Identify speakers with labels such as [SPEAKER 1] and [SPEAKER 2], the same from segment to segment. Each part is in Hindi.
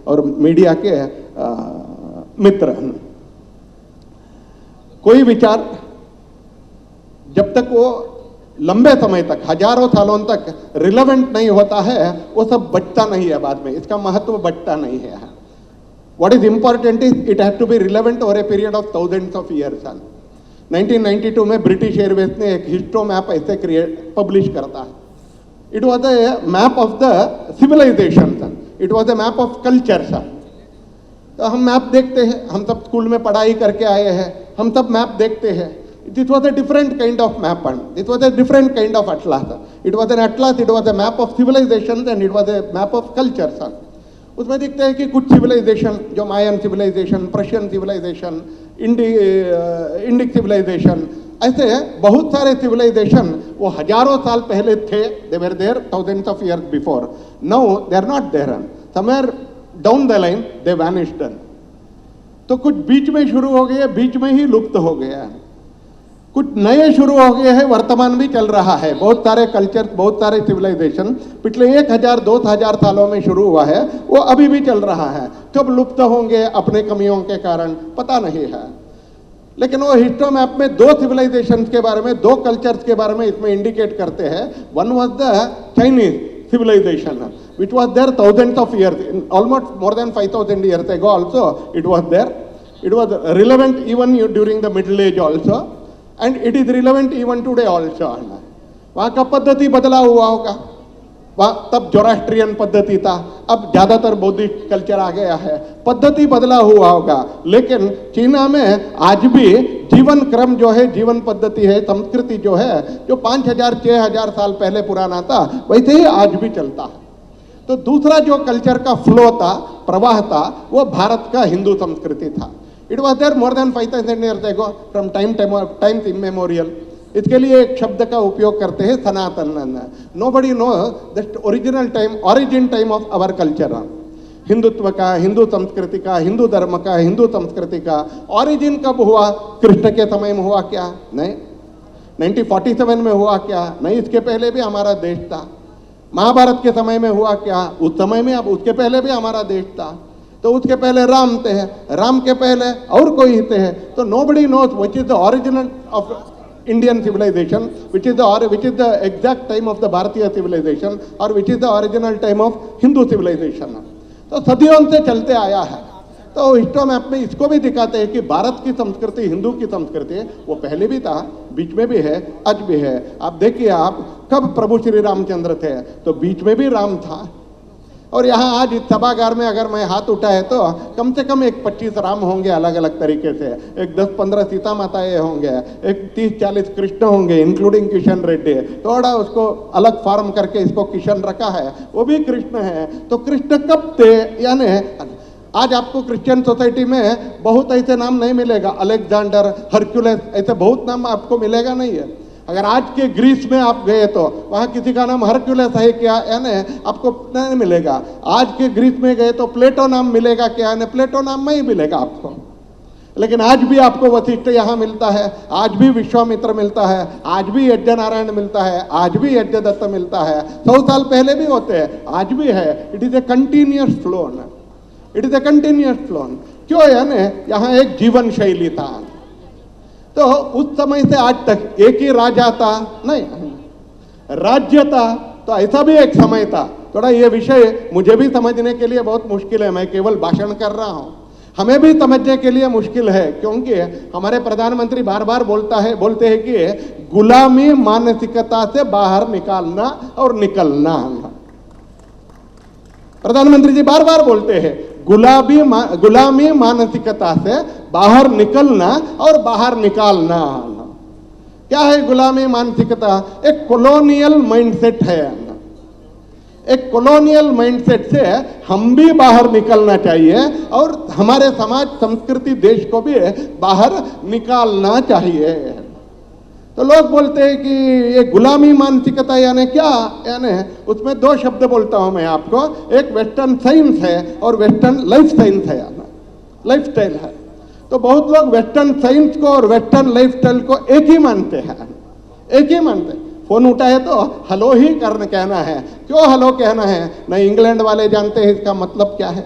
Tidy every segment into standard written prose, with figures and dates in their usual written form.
[SPEAKER 1] और मीडिया के मित्र। कोई विचार जब तक वो लंबे समय तक, हजारों सालों तक रिलेवेंट नहीं होता है, वो सब बचता नहीं है बाद में, इसका महत्व बचता नहीं है। What is important is it has to be relevant over a period of thousands of years. 1992 में ब्रिटिश एयरवेज ने एक हिस्टो मैप ऐसे पब्लिश करता है। It was a map of the civilization, it was a map of culture. तो हम मैप देखते हैं, हम सब स्कूल में पढ़ाई करके आए हैं, हम सब मैप देखते हैं। It was a different kind of map, and it was a different kind of atlas. It was an atlas, it was a map of civilizations, and it was a map of cultures. उसमें देखते हैं कि कुछ सिविलाइजेशन, जो Mayan civilization, Persian civilization, Indic civilization, ऐसे बहुत सारे सिविलाइजेशन वो हजारों साल पहले थे। They were there thousands of years before, now they are not there, somewhere down the line they vanished. तो कुछ बीच में शुरू हो गए, बीच में ही लुप्त हो गया, कुछ नए शुरू हो गए हैं, वर्तमान भी चल रहा है। बहुत सारे कल्चर, बहुत सारे सिविलाइजेशन पिछले 1000-2000 सालों में शुरू हुआ है, वो अभी भी चल रहा है। कब लुप्त होंगे अपने कमियों के कारण पता नहीं है, लेकिन वो हिस्टो मैप में 2 सिविलाइजेशन के बारे में, 2 कल्चर्स के बारे में इसमें इंडिकेट करते हैं। One was the Chinese civilization, which was there thousands of years, almost more than 5000 years ago also it was there. It was relevant even during the Middle Age also, and it is relevant even today also. वहाँ का पद्धति बदला हुआ होगा, वहाँ तब जोरास्ट्रियन पद्धति था, अब ज़्यादातर बौद्धिस्ट कल्चर आ गया है, पद्धति बदला हुआ होगा। लेकिन चीना में आज भी जीवन क्रम जो है, जीवन पद्धति है, संस्कृति जो है, जो 5000-6000 साल पहले पुराना था, वैसे ही आज भी चलता है। तो दूसरा जो कल्चर का फ्लो था, प्रवाह था, वो भारत का हिंदू संस्कृति था। It was there more than 5000 years ago, from times immemorial. इसके लिए एक शब्द का उपयोग करते हैं, Sanatan. Nobody know the original time, origin time of our culture. Hindutva का, हिंदू संस्कृति का, हिंदू धर्म का, हिंदू संस्कृति का ऑरिजिन कब हुआ? कृष्ण के समय में हुआ क्या? नहीं। 1947 में हुआ क्या? नहीं। इसके पहले भी हमारा देश था। महाभारत के समय में हुआ क्या? उस समय में, अब उसके पहले भी हमारा देश था। तो उसके पहले राम थे, राम के पहले और कोई थे। तो nobody knows which is the origin of Indian civilization, which is the exact time of the Bharatiya civilization, or which is the original time of Hindu civilization. तो सदियों से चलते आया है। तो हिस्टो मैप में इसको भी दिखाते हैं कि भारत की संस्कृति, हिंदू की संस्कृति, वो पहले भी था, बीच में भी है, आज भी है। आप देखिए, आप कब प्रभु श्री रामचंद्र थे, तो बीच में भी राम था। और यहाँ आज इस सभागार में अगर मैं हाथ उठाए तो कम से कम एक 25 राम होंगे अलग अलग तरीके से, एक 10-15 सीता माताएं होंगे, एक 30-40 कृष्ण होंगे, इंक्लूडिंग किशन रेड्डी। थोड़ा उसको अलग फॉर्म करके इसको किशन रखा है, वो भी कृष्ण है। तो कृष्ण कब थे? यानी आज आपको क्रिश्चियन सोसाइटी में बहुत ऐसे नाम नहीं मिलेगा, अलेक्जेंडर, हरक्यूलिस, ऐसे बहुत नाम आपको मिलेगा नहीं है। अगर आज के ग्रीस में आप गए तो वहाँ किसी का नाम हरक्यूलिस है क्या? यानी आपको नहीं मिलेगा। आज के ग्रीस में गए तो प्लेटो नाम मिलेगा क्या? यानी प्लेटो नाम नहीं मिलेगा आपको। लेकिन आज भी आपको वशिष्ठ यहाँ मिलता है, आज भी विश्वामित्र मिलता है, आज भी यज्ञ नारायण मिलता है, आज भी यज्ञ दत्त मिलता है। 100 साल पहले भी होते हैं, आज भी है। It is a continuous flow, it is a continuous flow. क्यों? यानी यहाँ एक जीवन शैली था। तो उस समय से आज तक एक ही राजा था नहीं, राज्य था। तो ऐसा भी एक समय था। थोड़ा ये विषय मुझे भी समझने के लिए बहुत मुश्किल है, मैं केवल भाषण कर रहा हूँ। हमें भी समझने के लिए मुश्किल है, क्योंकि हमारे प्रधानमंत्री बार बार बोलते हैं कि गुलामी मानसिकता से बाहर निकालना और निकलना। प्रधानमंत्री जी बार बार बोलते हैं गुलामी मानसिकता से बाहर निकलना और बाहर निकालना। क्या है गुलामी मानसिकता? एक कॉलोनियल माइंडसेट है। एक कॉलोनियल माइंडसेट से हम भी बाहर निकलना चाहिए और हमारे समाज, संस्कृति, देश को भी बाहर निकालना चाहिए। तो लोग बोलते हैं कि ये गुलामी मानसिकता यानी क्या? यानी उसमें 2 शब्द बोलता हूं मैं आपको। एक वेस्टर्न साइंस है और वेस्टर्न लाइफ साइंस है, लाइफ स्टाइल है। तो बहुत लोग वेस्टर्न साइंस को और वेस्टर्न लाइफ स्टाइल को एक ही मानते हैं, एक ही मानते। फोन उठाए तो हेलो ही कहना है। क्यों हेलो कहना है? नहीं इंग्लैंड वाले जानते हैं इसका मतलब क्या है,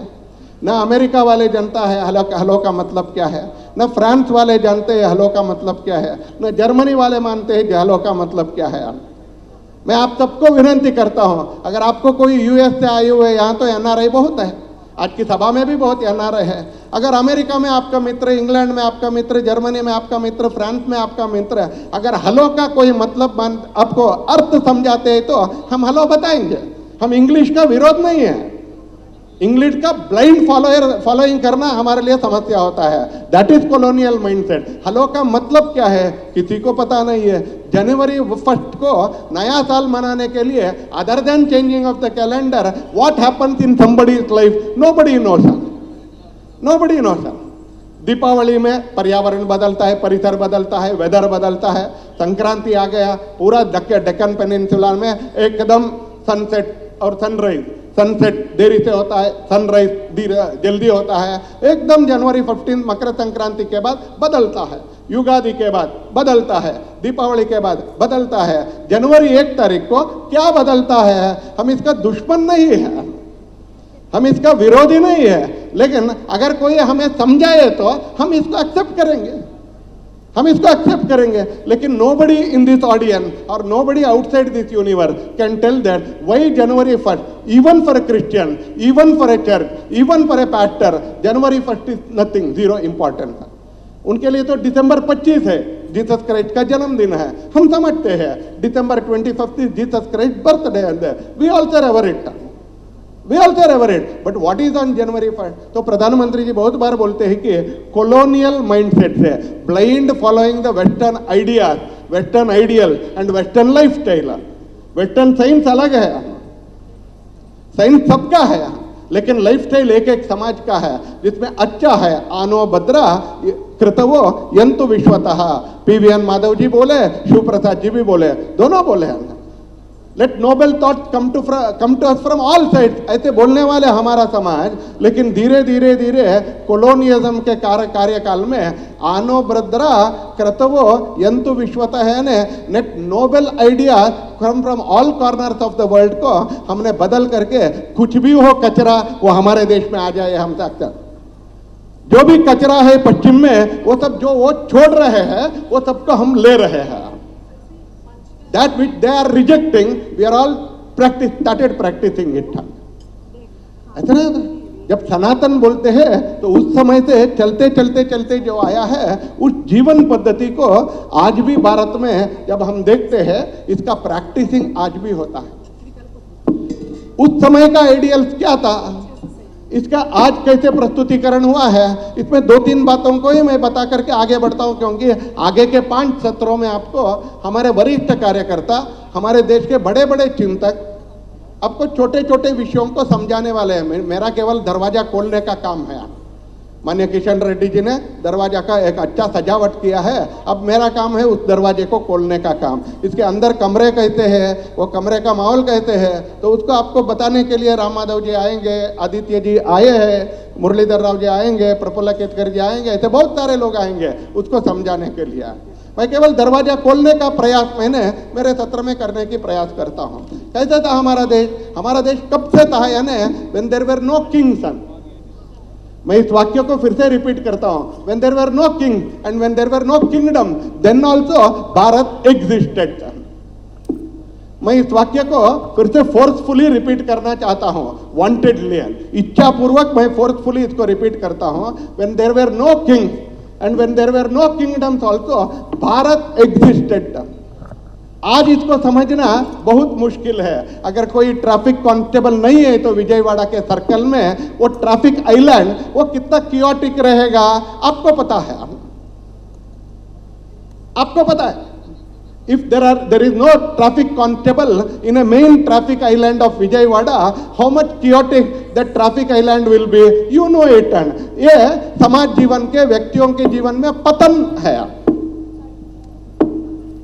[SPEAKER 1] ना अमेरिका वाले जानता है हेलो का मतलब क्या है, ना फ्रांस वाले जानते हैं हेलो का मतलब क्या है, ना जर्मनी वाले मानते हैं हेलो का मतलब क्या है। मैं आप सबको विनती करता हूं, अगर आपको कोई यूएस से आए हुए, यहाँ तो एनआरआई बहुत है, आज की सभा में भी बहुत एनआरआई है। अगर अमेरिका में आपका मित्र, इंग्लैंड में आपका मित्र, जर्मनी में आपका मित्र, फ्रांस में आपका मित्र, अगर हेलो का कोई मतलब आपको अर्थ समझाते हैं तो हम हेलो बताएंगे। हम इंग्लिश का विरोध नहीं है, इंग्लिश का ब्लाइंड फॉलोइंग करना हमारे लिए समस्या होता है। That is colonial mindset. Hello का मतलब क्या है किसी को पता नहीं है। जनवरी 1 को नया साल मनाने के लिए other than changing of the calendar, what happens in somebody's life nobody knows, nobody knows. Deepavali में पर्यावरण बदलता है, परिसर बदलता है, वेदर बदलता है। संक्रांति आ गया, पूरा डेक्कन पेनिनसुला में एकदम सनसेट और सनराइज, सनसेट देरी से होता है, सनराइज जल्दी होता है। एकदम जनवरी 15 मकर संक्रांति के बाद बदलता है, युगादि के बाद बदलता है, दीपावली के बाद बदलता है। जनवरी 1 तारीख को क्या बदलता है? हम इसका दुश्मन नहीं है, हम इसका विरोधी नहीं है, लेकिन अगर कोई हमें समझाए तो हम इसको एक्सेप्ट करेंगे, हम इसको एक्सेप्ट करेंगे। लेकिन नोबडी इन दिस ऑडियंस और nobody outside this universe can tell that why January 1, even for a Christian, even for a church, even for a pastor, January 1 is nothing, zero importance. उनके लिए तो दिसंबर 25 है, जीसस क्राइस्ट का जन्मदिन है, हम समझते हैं। December 25 is Jesus Christ birthday, we also revere it, we also revere it, but what is on January 1? तो प्रधानमंत्री जी बहुत बार बोलते हैं कि कॉलोनियल माइंडसेट से, blind following the western ideas, western ideal and western lifestyle. Western science अलग है, साइंस सबका है, लेकिन लाइफस्टाइल एक एक समाज का है, जिसमें अच्छा है आनो भद्रा कृतवो यंतु विश्वतः। पीवीएन माधव जी बोले, शिव प्रसाद जी भी बोले, दोनों बोले हैं। Let noble thoughts come to us from all sides, ऐसे बोलने वाले हमारा समाज। लेकिन धीरे धीरे धीरे कोलोनियलिज्म के कार्यकाल में आनो भद्रा कृतवो यंतु विश्वतः है ने net Nobel idea from all corners of the world को हमने बदल करके कुछ भी हो कचरा वो हमारे देश में आ जाए। हम अक्सर जो भी कचरा है पश्चिम में, वो सब जो वो छोड़ रहे हैं वो सबको हम ले रहे हैं। That which they are rejecting, we are all started practicing it. ऐसा ना, जब सनातन बोलते हैं तो उस समय से चलते चलते चलते जो आया है उस जीवन पद्धति को आज भी भारत में जब हम देखते हैं, इसका प्रैक्टिसिंग आज भी होता है। उस समय का आइडियल्स क्या था, इसका आज कैसे प्रस्तुतिकरण हुआ है, इसमें 2-3 बातों को ही मैं बता करके आगे बढ़ता हूं, क्योंकि आगे के 5 सत्रों में आपको हमारे वरिष्ठ कार्यकर्ता, हमारे देश के बड़े बड़े चिंतक आपको छोटे छोटे विषयों को समझाने वाले हैं। मेरा केवल दरवाजा खोलने का काम है। माननीय किशन रेड्डी जी ने दरवाजा का एक अच्छा सजावट किया है, अब मेरा काम है उस दरवाजे को खोलने का काम। इसके अंदर कमरे कहते हैं, वो कमरे का माहौल कहते हैं, तो उसको आपको बताने के लिए राम माधव जी आएंगे, आदित्य जी आए हैं, मुरलीधर राव जी आएंगे, प्रफुल्ल केतकर जी आएंगे, ऐसे बहुत सारे लोग आएंगे उसको समझाने के लिए। मैं केवल दरवाजा खोलने का प्रयास मैंने मेरे सत्र में करने की प्रयास करता हूँ। कैसे था हमारा देश? हमारा देश कब से था, यानी when there were no kings. मैं इस वाक्य को फिर से रिपीट करता हूं, when there were no king and when there were no kingdom, then also Bharat existed। मैं इस वाक्य को फिर से फोर्सफुली रिपीट करना चाहता हूं, वांटेडली, इच्छा पूर्वक मैं फोर्सफुली इसको रिपीट करता हूं। when there were no kings and when there were no kingdoms also, Bharat existed। आज इसको समझना बहुत मुश्किल है। अगर कोई ट्रैफिक कांस्टेबल नहीं है तो विजयवाड़ा के सर्कल में वो ट्रैफिक आइलैंड वो कितना कियोटिक रहेगा आपको पता है, आपको पता है। If there is no traffic constable in a main traffic island of Vijayawada, how much chaotic that traffic island will be, you know it. And ये समाज जीवन के, व्यक्तियों के जीवन में पतन है।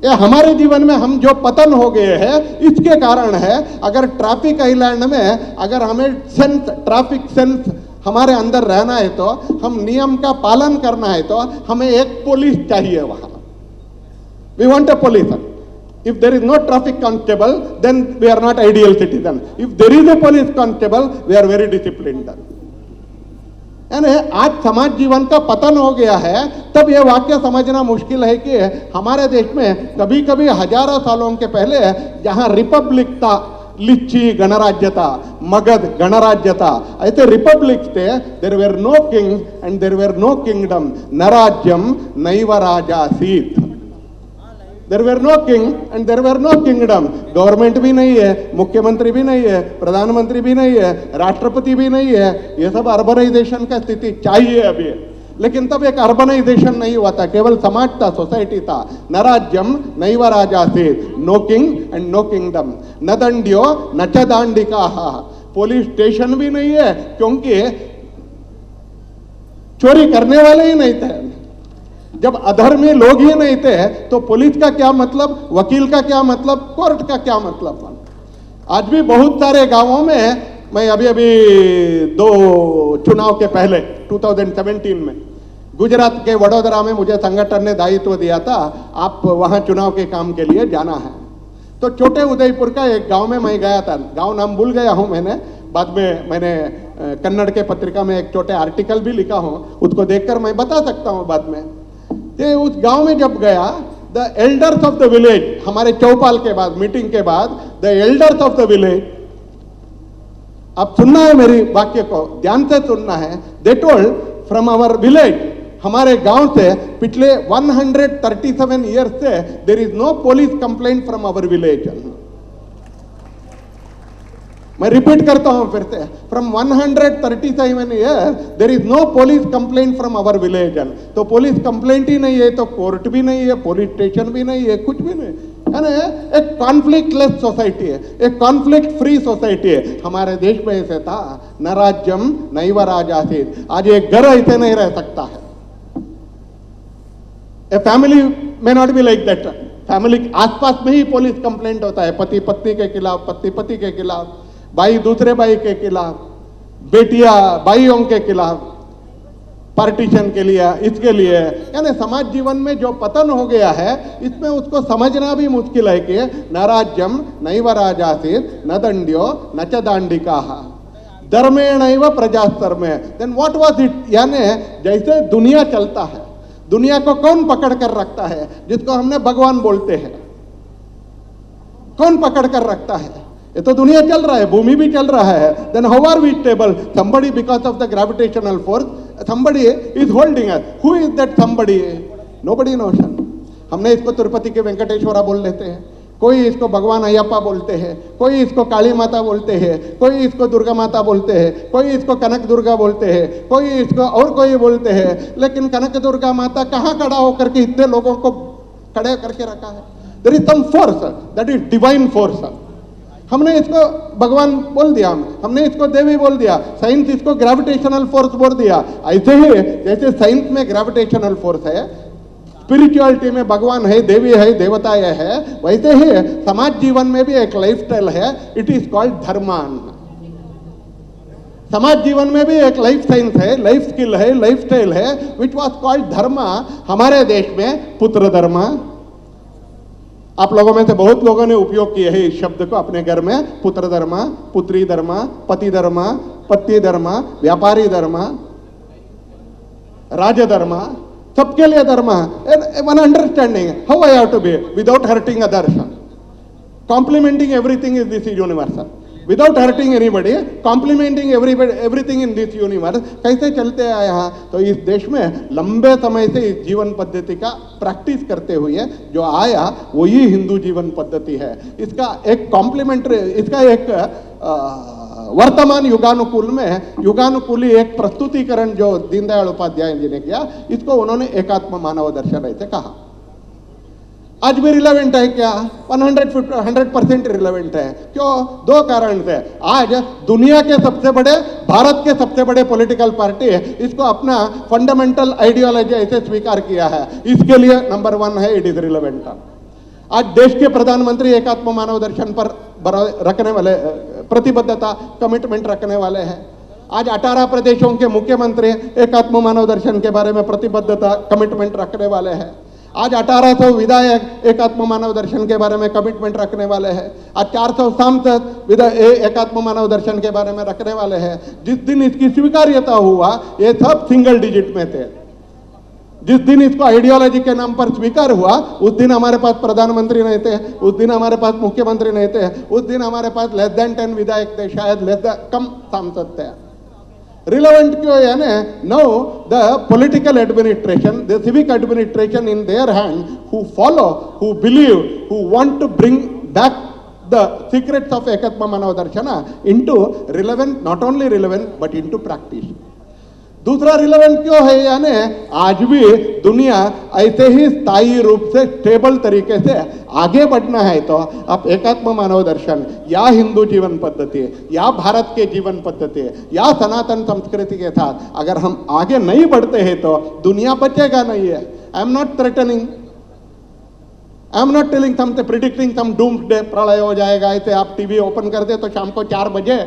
[SPEAKER 1] ये हमारे जीवन में हम जो पतन हो गए हैं इसके कारण है। अगर ट्रैफिक आइलैंड में अगर हमें सेंस, ट्रैफिक सेंस हमारे अंदर रहना है, तो हम नियम का पालन करना है, तो हमें एक पुलिस चाहिए वहां। We want a police. If there is no traffic constable then we are not ideal citizen. If there is a police constable we are very disciplined. यानी आज समाज जीवन का पतन हो गया है, तब यह वाक्य समझना मुश्किल है कि हमारे देश में कभी कभी हजारों सालों के पहले जहां रिपब्लिक था, लिच्ची गणराज्य था, मगध गणराज्य था, ऐसे रिपब्लिक्स थे, there were no kings and there were no kingdom, न राज्यम नैव राजासीत। There were no king and there were no kingdom, government भी नहीं है, मुख्यमंत्री भी नहीं है, प्रधानमंत्री भी नहीं है, राष्ट्रपति भी नहीं है, ये सब अर्बनाइजेशन का स्थिति चाहिए अभी। लेकिन तब एक अर्बनाइजेशन नहीं हुआ था, केवल समाज था, सोसाइटी था। न राज्यम नैव राजासीत, no king and no kingdom, न दंड्यो न च दांडिका, पुलिस स्टेशन भी नहीं है क्योंकि चोरी करने वाले ही नहीं थे। जब अधर्मी लोग ही नहीं थे तो पुलिस का क्या मतलब, वकील का क्या मतलब, कोर्ट का क्या मतलब। आज भी बहुत सारे गांवों में, मैं अभी अभी 2 चुनाव के पहले 2017 में गुजरात के वडोदरा में मुझे संगठन ने दायित्व दिया था, आप वहां चुनाव के काम के लिए जाना है। तो छोटे उदयपुर का एक गांव में मैं गया था, गांव नाम भूल गया हूं मैंने, बाद में मैंने कन्नड़ के पत्रिका में एक छोटे आर्टिकल भी लिखा हूं, उसको देखकर मैं बता सकता हूं बाद में। ये उस गांव में जब गया, the elders of the village, हमारे चौपाल के बाद, मीटिंग के बाद, the elders of the village, अब सुनना है मेरी वाक्य को, ध्यान से सुनना है। They told from our village, हमारे गांव से पिछले 137 ईयर्स से there is no police complaint from our village. मैं रिपीट करता हूं फिर से, from 137 years there is no police complaint from our village. तो पुलिस कंप्लेंट ही नहीं है तो कोर्ट भी नहीं है, पुलिस स्टेशन भी नहीं है, कुछ भी नहीं है ना। एक कॉन्फ्लिक्टलेस सोसाइटी है, एक कॉन्फ्लिक्ट फ्री सोसाइटी है। हमारे देश में ऐसे था, न राज्यम नैव राजासीत। आज एक घर ऐसे नहीं रह सकता है। A family may not be like that. Family के आसपास में ही पुलिस कंप्लेंट होता है, पति पत्नी के खिलाफ, पति पति के खिलाफ, भाई दूसरे भाई के खिलाफ, बेटियां भाइयों के खिलाफ, पार्टीशन के लिए, इसके लिए। यानी समाज जीवन में जो पतन हो गया है, इसमें उसको समझना भी मुश्किल है कि न राज्यम नैव राजासीत, न दंड्यो न च दांडिका, धर्मेणैव प्रजाधर्मे। Then what was it? यानी जैसे दुनिया चलता है, दुनिया को कौन पकड़ कर रखता है? जिसको हमने भगवान बोलते हैं, कौन पकड़ कर रखता है? ये तो दुनिया चल रहा है, भूमि भी चल रहा है। Then how are we stable? somebody because of the gravitational force, somebody is holding us. Who is that somebody? Nobody knows. हमने इसको तिरुपति के वेंकटेश्वरा बोल लेते हैं, कोई इसको भगवान अयप्पा बोलते हैं, कोई इसको काली माता बोलते हैं, कोई इसको दुर्गा माता बोलते हैं, कोई इसको कनक दुर्गा बोलते हैं, कोई इसको और कोई बोलते हैं। लेकिन कनक दुर्गा माता कहाँ खड़ा होकर के इतने लोगों को खड़े करके रखा है? There is some force, that is divine force. हमने इसको भगवान बोल दिया, हमने इसको देवी बोल दिया, साइंस इसको ग्रेविटेशनल फोर्स बोल दिया। ऐसे ही जैसे साइंस में ग्रेविटेशनल फोर्स है, स्पिरिचुअलिटी में भगवान है, देवी है, देवता है, वैसे ही समाज जीवन में भी एक लाइफस्टाइल है, इट इज कॉल्ड धर्मान। समाज जीवन में भी एक लाइफ साइंस है, लाइफ स्किल है, लाइफस्टाइल है, विच वॉज कॉल्ड धर्म। हमारे देश में पुत्र धर्म, आप लोगों में से बहुत लोगों ने उपयोग किए हैं इस शब्द को अपने घर में। पुत्र धर्म, पुत्री धर्म, पति धर्म, पत्नी धर्म, व्यापारी धर्म, राजधर्म, सबके लिए धर्म। One understanding how I have to be without hurting others, complimenting everything in this universe, without hurting anybody, complimenting everything in this universe. कैसे चलते आया? तो इस देश में लंबे समय से इस जीवन पद्धति का प्रैक्टिस करते हुए जो आया वही हिंदू जीवन पद्धति है। इसका एक कॉम्प्लीमेंट्री, इसका एक वर्तमान युगानुकूल में युगानुकूली एक प्रस्तुतिकरण जो दीनदयाल उपाध्याय जी ने किया, इसको उन्होंने एकात्म मानव दर्शन ऐसे कहा। आज भी रिलेवेंट है क्या? 100% रिलेवेंट है। क्यों? 2 कारण से। आज दुनिया के सबसे बड़े, भारत के सबसे बड़े पॉलिटिकल पार्टी इसको अपना फंडामेंटल आइडियोलॉजी ऐसे स्वीकार किया है, इसके लिए नंबर 1 है, इट इज रिलेवेंट। आज देश के प्रधानमंत्री एकात्म मानव दर्शन पर रखने वाले प्रतिबद्धता, कमिटमेंट रखने वाले हैं। आज 18 प्रदेशों के मुख्यमंत्री एकात्म मानव दर्शन के बारे में प्रतिबद्धता, कमिटमेंट रखने वाले हैं। आज 1800 विधायक एकात्म मानव दर्शन के बारे में कमिटमेंट रखने वाले हैं। आज 400 सांसद एकात्म मानव दर्शन के बारे में रखने वाले हैं। जिस दिन इसकी स्वीकार्यता हुआ ये सब सिंगल डिजिट में थे। जिस दिन इसको आइडियोलॉजी के नाम पर स्वीकार हुआ उस दिन हमारे पास प्रधानमंत्री नहीं थे, उस दिन हमारे पास मुख्यमंत्री नहीं थे, उस दिन हमारे पास लेस देन 10 विधायक थे, शायद कम सांसद थे। रिलेवेंट क्यों है ना? No the political administration, the civic administration in their hand, who follow, who believe, who want to bring back the secrets of एकात्म मानव दर्शन into relevant, not only relevant but into practice. दूसरा रिलेवेंट क्यों है? यानी आज भी दुनिया ऐसे ही स्थायी रूप से स्टेबल तरीके से आगे बढ़ना है तो आप एकात्म मानव दर्शन या हिंदू जीवन पद्धति या भारत के जीवन पद्धति या सनातन संस्कृति के साथ अगर हम आगे नहीं बढ़ते हैं तो दुनिया बचेगा नहीं है। I am not threatening, I am not telling something, predicting some doomsday, प्रलय हो जाएगा ऐसे। आप टीवी ओपन कर दे तो शाम को 4 बजे,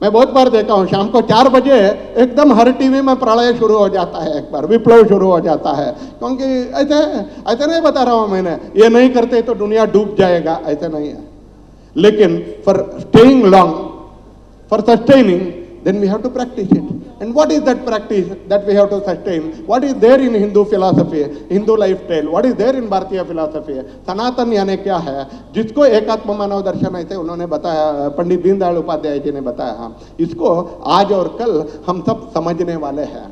[SPEAKER 1] मैं बहुत बार देखा हूं, शाम को 4 बजे एकदम हर टीवी में प्रलय शुरू हो जाता है, एक बार विप्लव शुरू हो जाता है। क्योंकि ऐसे नहीं बता रहा हूं मैंने, ये नहीं करते तो दुनिया डूब जाएगा, ऐसे नहीं है। लेकिन for staying long, for sustaining, then we have to practice it. And what is that practice that we have to sustain? What is there in Hindu philosophy, Hindu lifestyle? What is there in Bharatiya philosophy? सनातन यानी क्या है, जिसको एकात्म मानव दर्शन ऐसे उन्होंने बताया, पंडित दीनदयाल उपाध्याय जी ने बताया। इसको आज और कल हम सब समझने वाले हैं,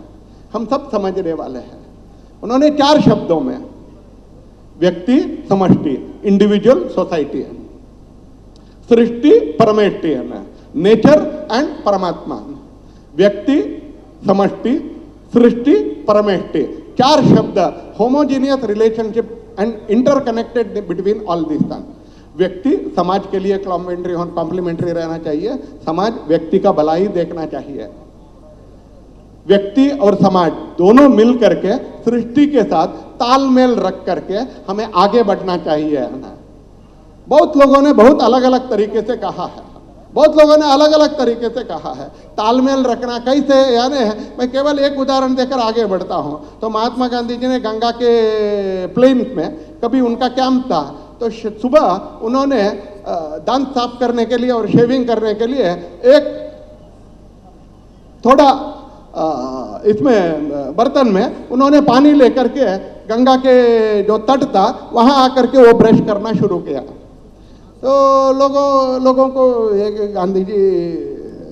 [SPEAKER 1] हम सब समझने वाले हैं। उन्होंने 4 शब्दों में व्यक्ति, समष्टि, इंडिविजुअल, सोसाइटी, सृष्टि, परमेष्टि, नेचर एंड परमात्मा, व्यक्ति, समष्टि, सृष्टि, परमेष्टि, 4 शब्द, homogeneous relationship and interconnected between all this things. व्यक्ति समाज के लिए कॉम्प्लीमेंट्री रहना चाहिए, समाज व्यक्ति का भलाई देखना चाहिए। व्यक्ति और समाज दोनों मिल करके सृष्टि के साथ तालमेल रख करके हमें आगे बढ़ना चाहिए। बहुत लोगों ने बहुत अलग अलग तरीके से कहा है, बहुत लोगों ने अलग अलग तरीके से कहा है तालमेल रखना कैसे। यानी मैं केवल एक उदाहरण देकर आगे बढ़ता हूं। तो महात्मा गांधी जी ने गंगा के प्लेन्स में कभी उनका कैंप था, तो सुबह उन्होंने दांत साफ करने के लिए और शेविंग करने के लिए एक थोड़ा इसमें बर्तन में उन्होंने पानी लेकर के गंगा के जो तट था वहां आकर के वो ब्रश करना शुरू किया। तो लोगों को ये गांधी जी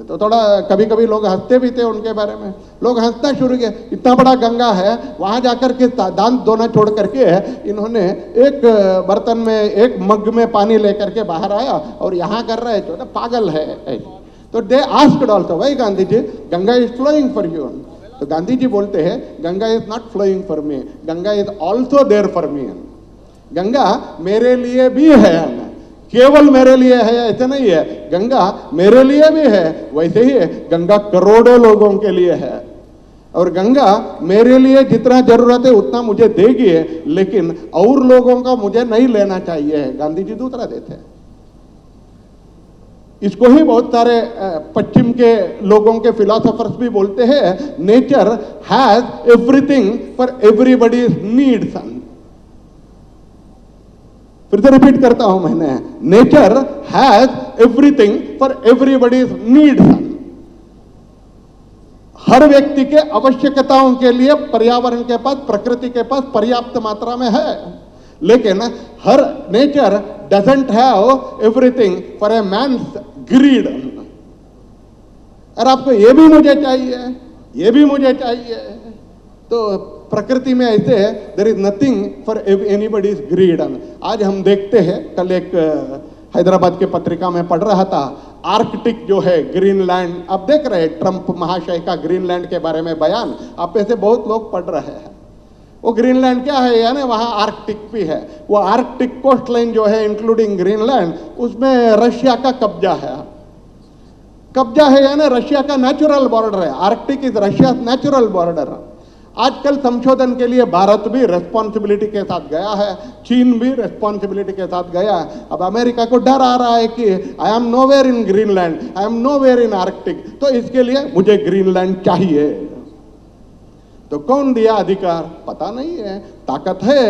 [SPEAKER 1] तो थोड़ा कभी कभी लोग हंसते भी थे उनके बारे में, लोग हंसना शुरू किया। इतना बड़ा गंगा है, वहां जाकर के दांत धोना छोड़ करके इन्होंने एक बर्तन में, एक मग में पानी लेकर के बाहर आया और यहाँ कर रहे हैं, तो पागल है। तो दे आस्क्ड आल्सो, भाई Gandhi ji, Ganga is flowing for you. तो गांधी जी बोलते हैं, Ganga is not flowing for me, Ganga is also there for me. Ganga मेरे लिए भी है, केवल मेरे लिए है ऐसा नहीं है, गंगा मेरे लिए भी है, वैसे ही गंगा करोड़ों लोगों के लिए है। और गंगा मेरे लिए जितना जरूरत है उतना मुझे देगी, लेकिन और लोगों का मुझे नहीं लेना चाहिए। गांधी जी दूसरा देते हैं। इसको ही बहुत सारे पश्चिम के लोगों के फिलोसोफर्स भी बोलते हैं, nature has everything for everybody's needs. फिर से रिपीट करता हूं मैंने, nature has everything for everybody's needs. हर व्यक्ति के आवश्यकताओं के लिए पर्यावरण के पास, प्रकृति के पास पर्याप्त मात्रा में है, लेकिन हर nature doesn't have everything for a man's greed. और आपको ये भी मुझे चाहिए, ये भी मुझे चाहिए, तो प्रकृति में ऐसे है, there is nothing for anybody's greed. आज हम देखते हैं, कल एक हैदराबाद के पत्रिका में पढ़ रहा था, आर्कटिक जो है ग्रीनलैंड, आप देख रहे हैं ट्रंप महाशय का ग्रीनलैंड के बारे में बयान, आप में से बहुत लोग पढ़ रहे हैं। वो ग्रीनलैंड क्या है, यानी वहां आर्कटिक भी है। वो आर्कटिक कोस्ट लाइन जो है इंक्लूडिंग ग्रीनलैंड, उसमें रशिया का कब्जा है, यानी रशिया का नेचुरल बॉर्डर है। Arctic is Russia natural border. आजकल संशोधन के लिए भारत भी रेस्पॉन्सिबिलिटी के साथ गया है, चीन भी रेस्पॉन्सिबिलिटी के साथ गया है। अब अमेरिका को डर आ रहा है कि I am nowhere in Greenland, I am nowhere in Arctic, तो इसके लिए मुझे ग्रीनलैंड चाहिए। तो कौन दिया अधिकार? पता नहीं है। ताकत है,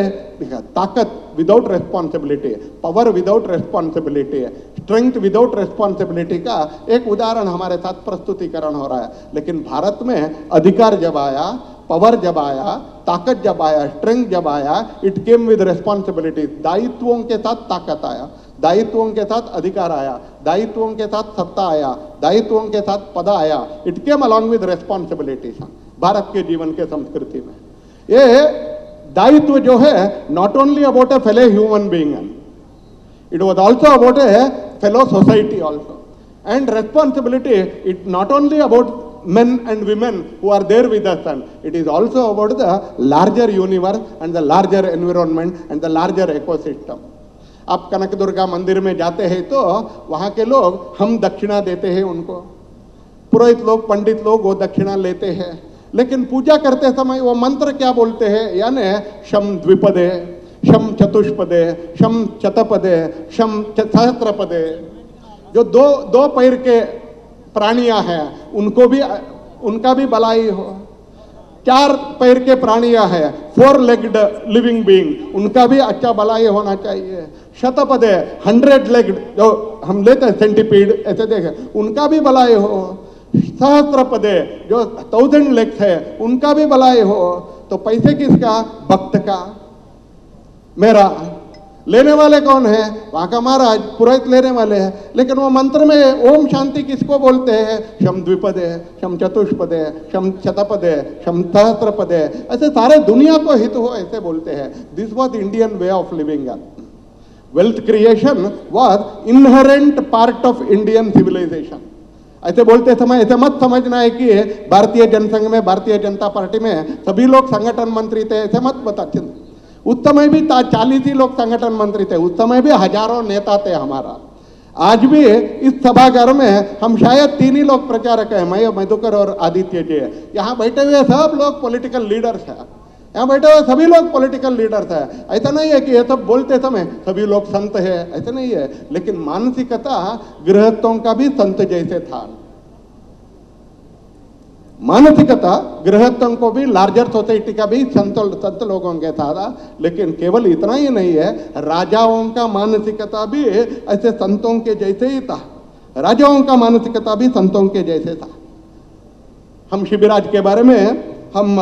[SPEAKER 1] ताकत without responsibility, power without responsibility, strength without responsibility का एक उदाहरण हमारे साथ प्रस्तुतिकरण हो रहा है। लेकिन भारत में अधिकार जब आया, पावर जब आया, ताकत जब आया, स्ट्रेंथ जब आया, इट केम विद रेस्पॉन्सिबिलिटी। दायित्वों के साथ ताकत आया, दायित्वों के साथ अधिकार आया, दायित्वों के साथ सत्ता आया, दायित्वों के साथ पद आया। It came along with responsibility. Bharat के जीवन के संस्कृति में ये दायित्व जो है not only about A fellow human being, it was also about A fellow society also. And responsibility it not only about men and women who are there with us, and it is also about the larger universe and the larger environment and the larger ecosystem. आप कनक दुर्गा मंदिर में जाते हैं तो वहाँ के लोग हम दक्षिणा देते हैं उनको, पुरोहित लोग, पंडित लोग वो दक्षिणा लेते हैं, लेकिन पूजा करते समय वो मंत्र क्या बोलते हैं? यानी शम द्विपदे, शम चतुष्पदे, शम शतपदे, शम सहस्त्रपदे। जो दो पैर के प्राणियां हैं उनको भी, उनका भी भलाई हो। 4 पैर के प्राणियां हैं, 4 लेग्ड लिविंग बीइंग, उनका भी अच्छा भलाई होना चाहिए। शतपदे 100 लेग्ड जो हम लेते हैं सेंटीपीड ऐसे देखें, उनका भी भलाई हो। सहस्त्रपदे जो 1000 लेग्स है उनका भी भलाई हो। तो पैसे किसका? भक्त का, मेरा। लेने वाले कौन है? वहां का महाराज, पुरोहित लेने वाले हैं। लेकिन वो मंत्र में ओम शांति किसको बोलते हैं? शम द्विपदे, शम चतुष्पदे, शम शतपदे, शम सहस्त्रपदे, ऐसे सारे दुनिया को हित हो ऐसे बोलते हैं। This was Indian way of living. Wealth creation was inherent part of Indian civilization. ऐसे बोलते समय ऐसे मत समझना है कि भारतीय जनसंघ में, भारतीय जनता पार्टी में सभी लोग संगठन मंत्री थे, ऐसे मत बता। उस समय भी 40 ही लोग संगठन मंत्री थे, उस समय भी हजारों नेता थे हमारा। आज भी इस सभागार में हम शायद 3 ही लोग प्रचारक हैं, मैं, मधुकर और आदित्य जी। यहाँ बैठे हुए सब लोग पॉलिटिकल लीडर्स हैं, यहाँ बैठे हुए सभी लोग पॉलिटिकल लीडर्स हैं। ऐसा नहीं है कि ये सब बोलते समय सभी लोग संत है, ऐसा नहीं है। लेकिन मानसिकता गृहस्थों का भी संत जैसे था, मानसिकता गृहस्थों को भी, लार्जर सोसाइटी का भी संत लोगों के था। लेकिन केवल इतना ही नहीं है, राजाओं का मानसिकता भी ऐसे संतों के जैसे ही था। राजाओं का मानसिकता भी संतों के जैसे था। हम शिबिराज के बारे में, हम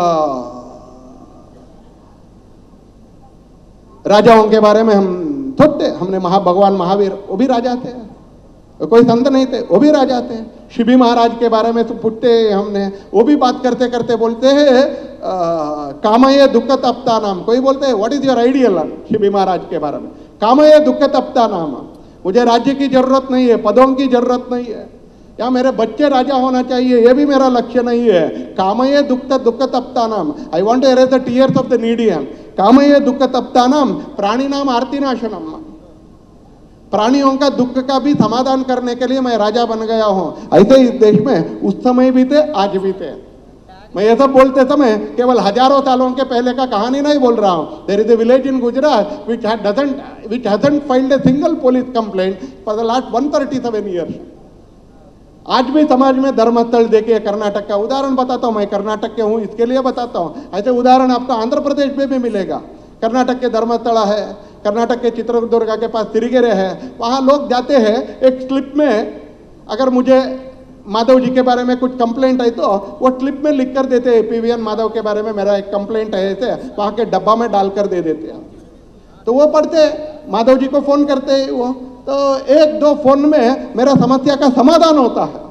[SPEAKER 1] राजाओं के बारे में हम सोचते, हमने भगवान महावीर, वो भी राजा थे, कोई संत नहीं थे, वो भी राजा थे। शिबी महाराज के बारे में तो पूछते हमने, वो भी बात करते करते बोलते हैं कामये दुख तप्ता नाम। कोई बोलते हैं what is your ideal Shibi Maharaj के बारे में? कामये दुख तप्ता नाम, मुझे राज्य की जरूरत नहीं है, पदों की जरूरत नहीं है, या मेरे बच्चे राजा होना चाहिए, ये भी मेरा लक्ष्य नहीं है। कामये दुख तप्ता नाम, I want to erase the tears of the needy. कामये दुख तप्ता नाम प्राणी नाम आरती नाशनम, प्राणियों का दुख का भी समाधान करने के लिए मैं राजा बन गया हूं। ऐसे इस देश में उस समय भी थे, आज भी थे। मैं ये सब बोलते समय केवल हजारों सालों के पहले का कहानी नहीं बोल रहा हूं। There is a village in Gujarat which hasn't filed a single police complaint for the last 137 years। आज भी समाज में धर्मस्थल देखिए। कर्नाटक का उदाहरण बताता हूं, मैं कर्नाटक के हूं इसके लिए बताता हूं। ऐसे उदाहरण आपको आंध्र प्रदेश में भी मिलेगा। कर्नाटक के धर्मस्थला है, कर्नाटक के चित्रदुर्गा के पास सिरिगेरे है, वहाँ लोग जाते हैं। एक स्लिप में अगर मुझे माधव जी के बारे में कुछ कंप्लेंट है तो वो स्लिप में लिख कर देते हैं, पीवीएन माधव के बारे में मेरा एक कंप्लेंट है, ऐसे वहाँ के डब्बा में डालकर दे देते हैं। तो वो पढ़ते, माधव जी को फोन करते हैं, वो तो 1-2 फोन में मेरा समस्या का समाधान होता है,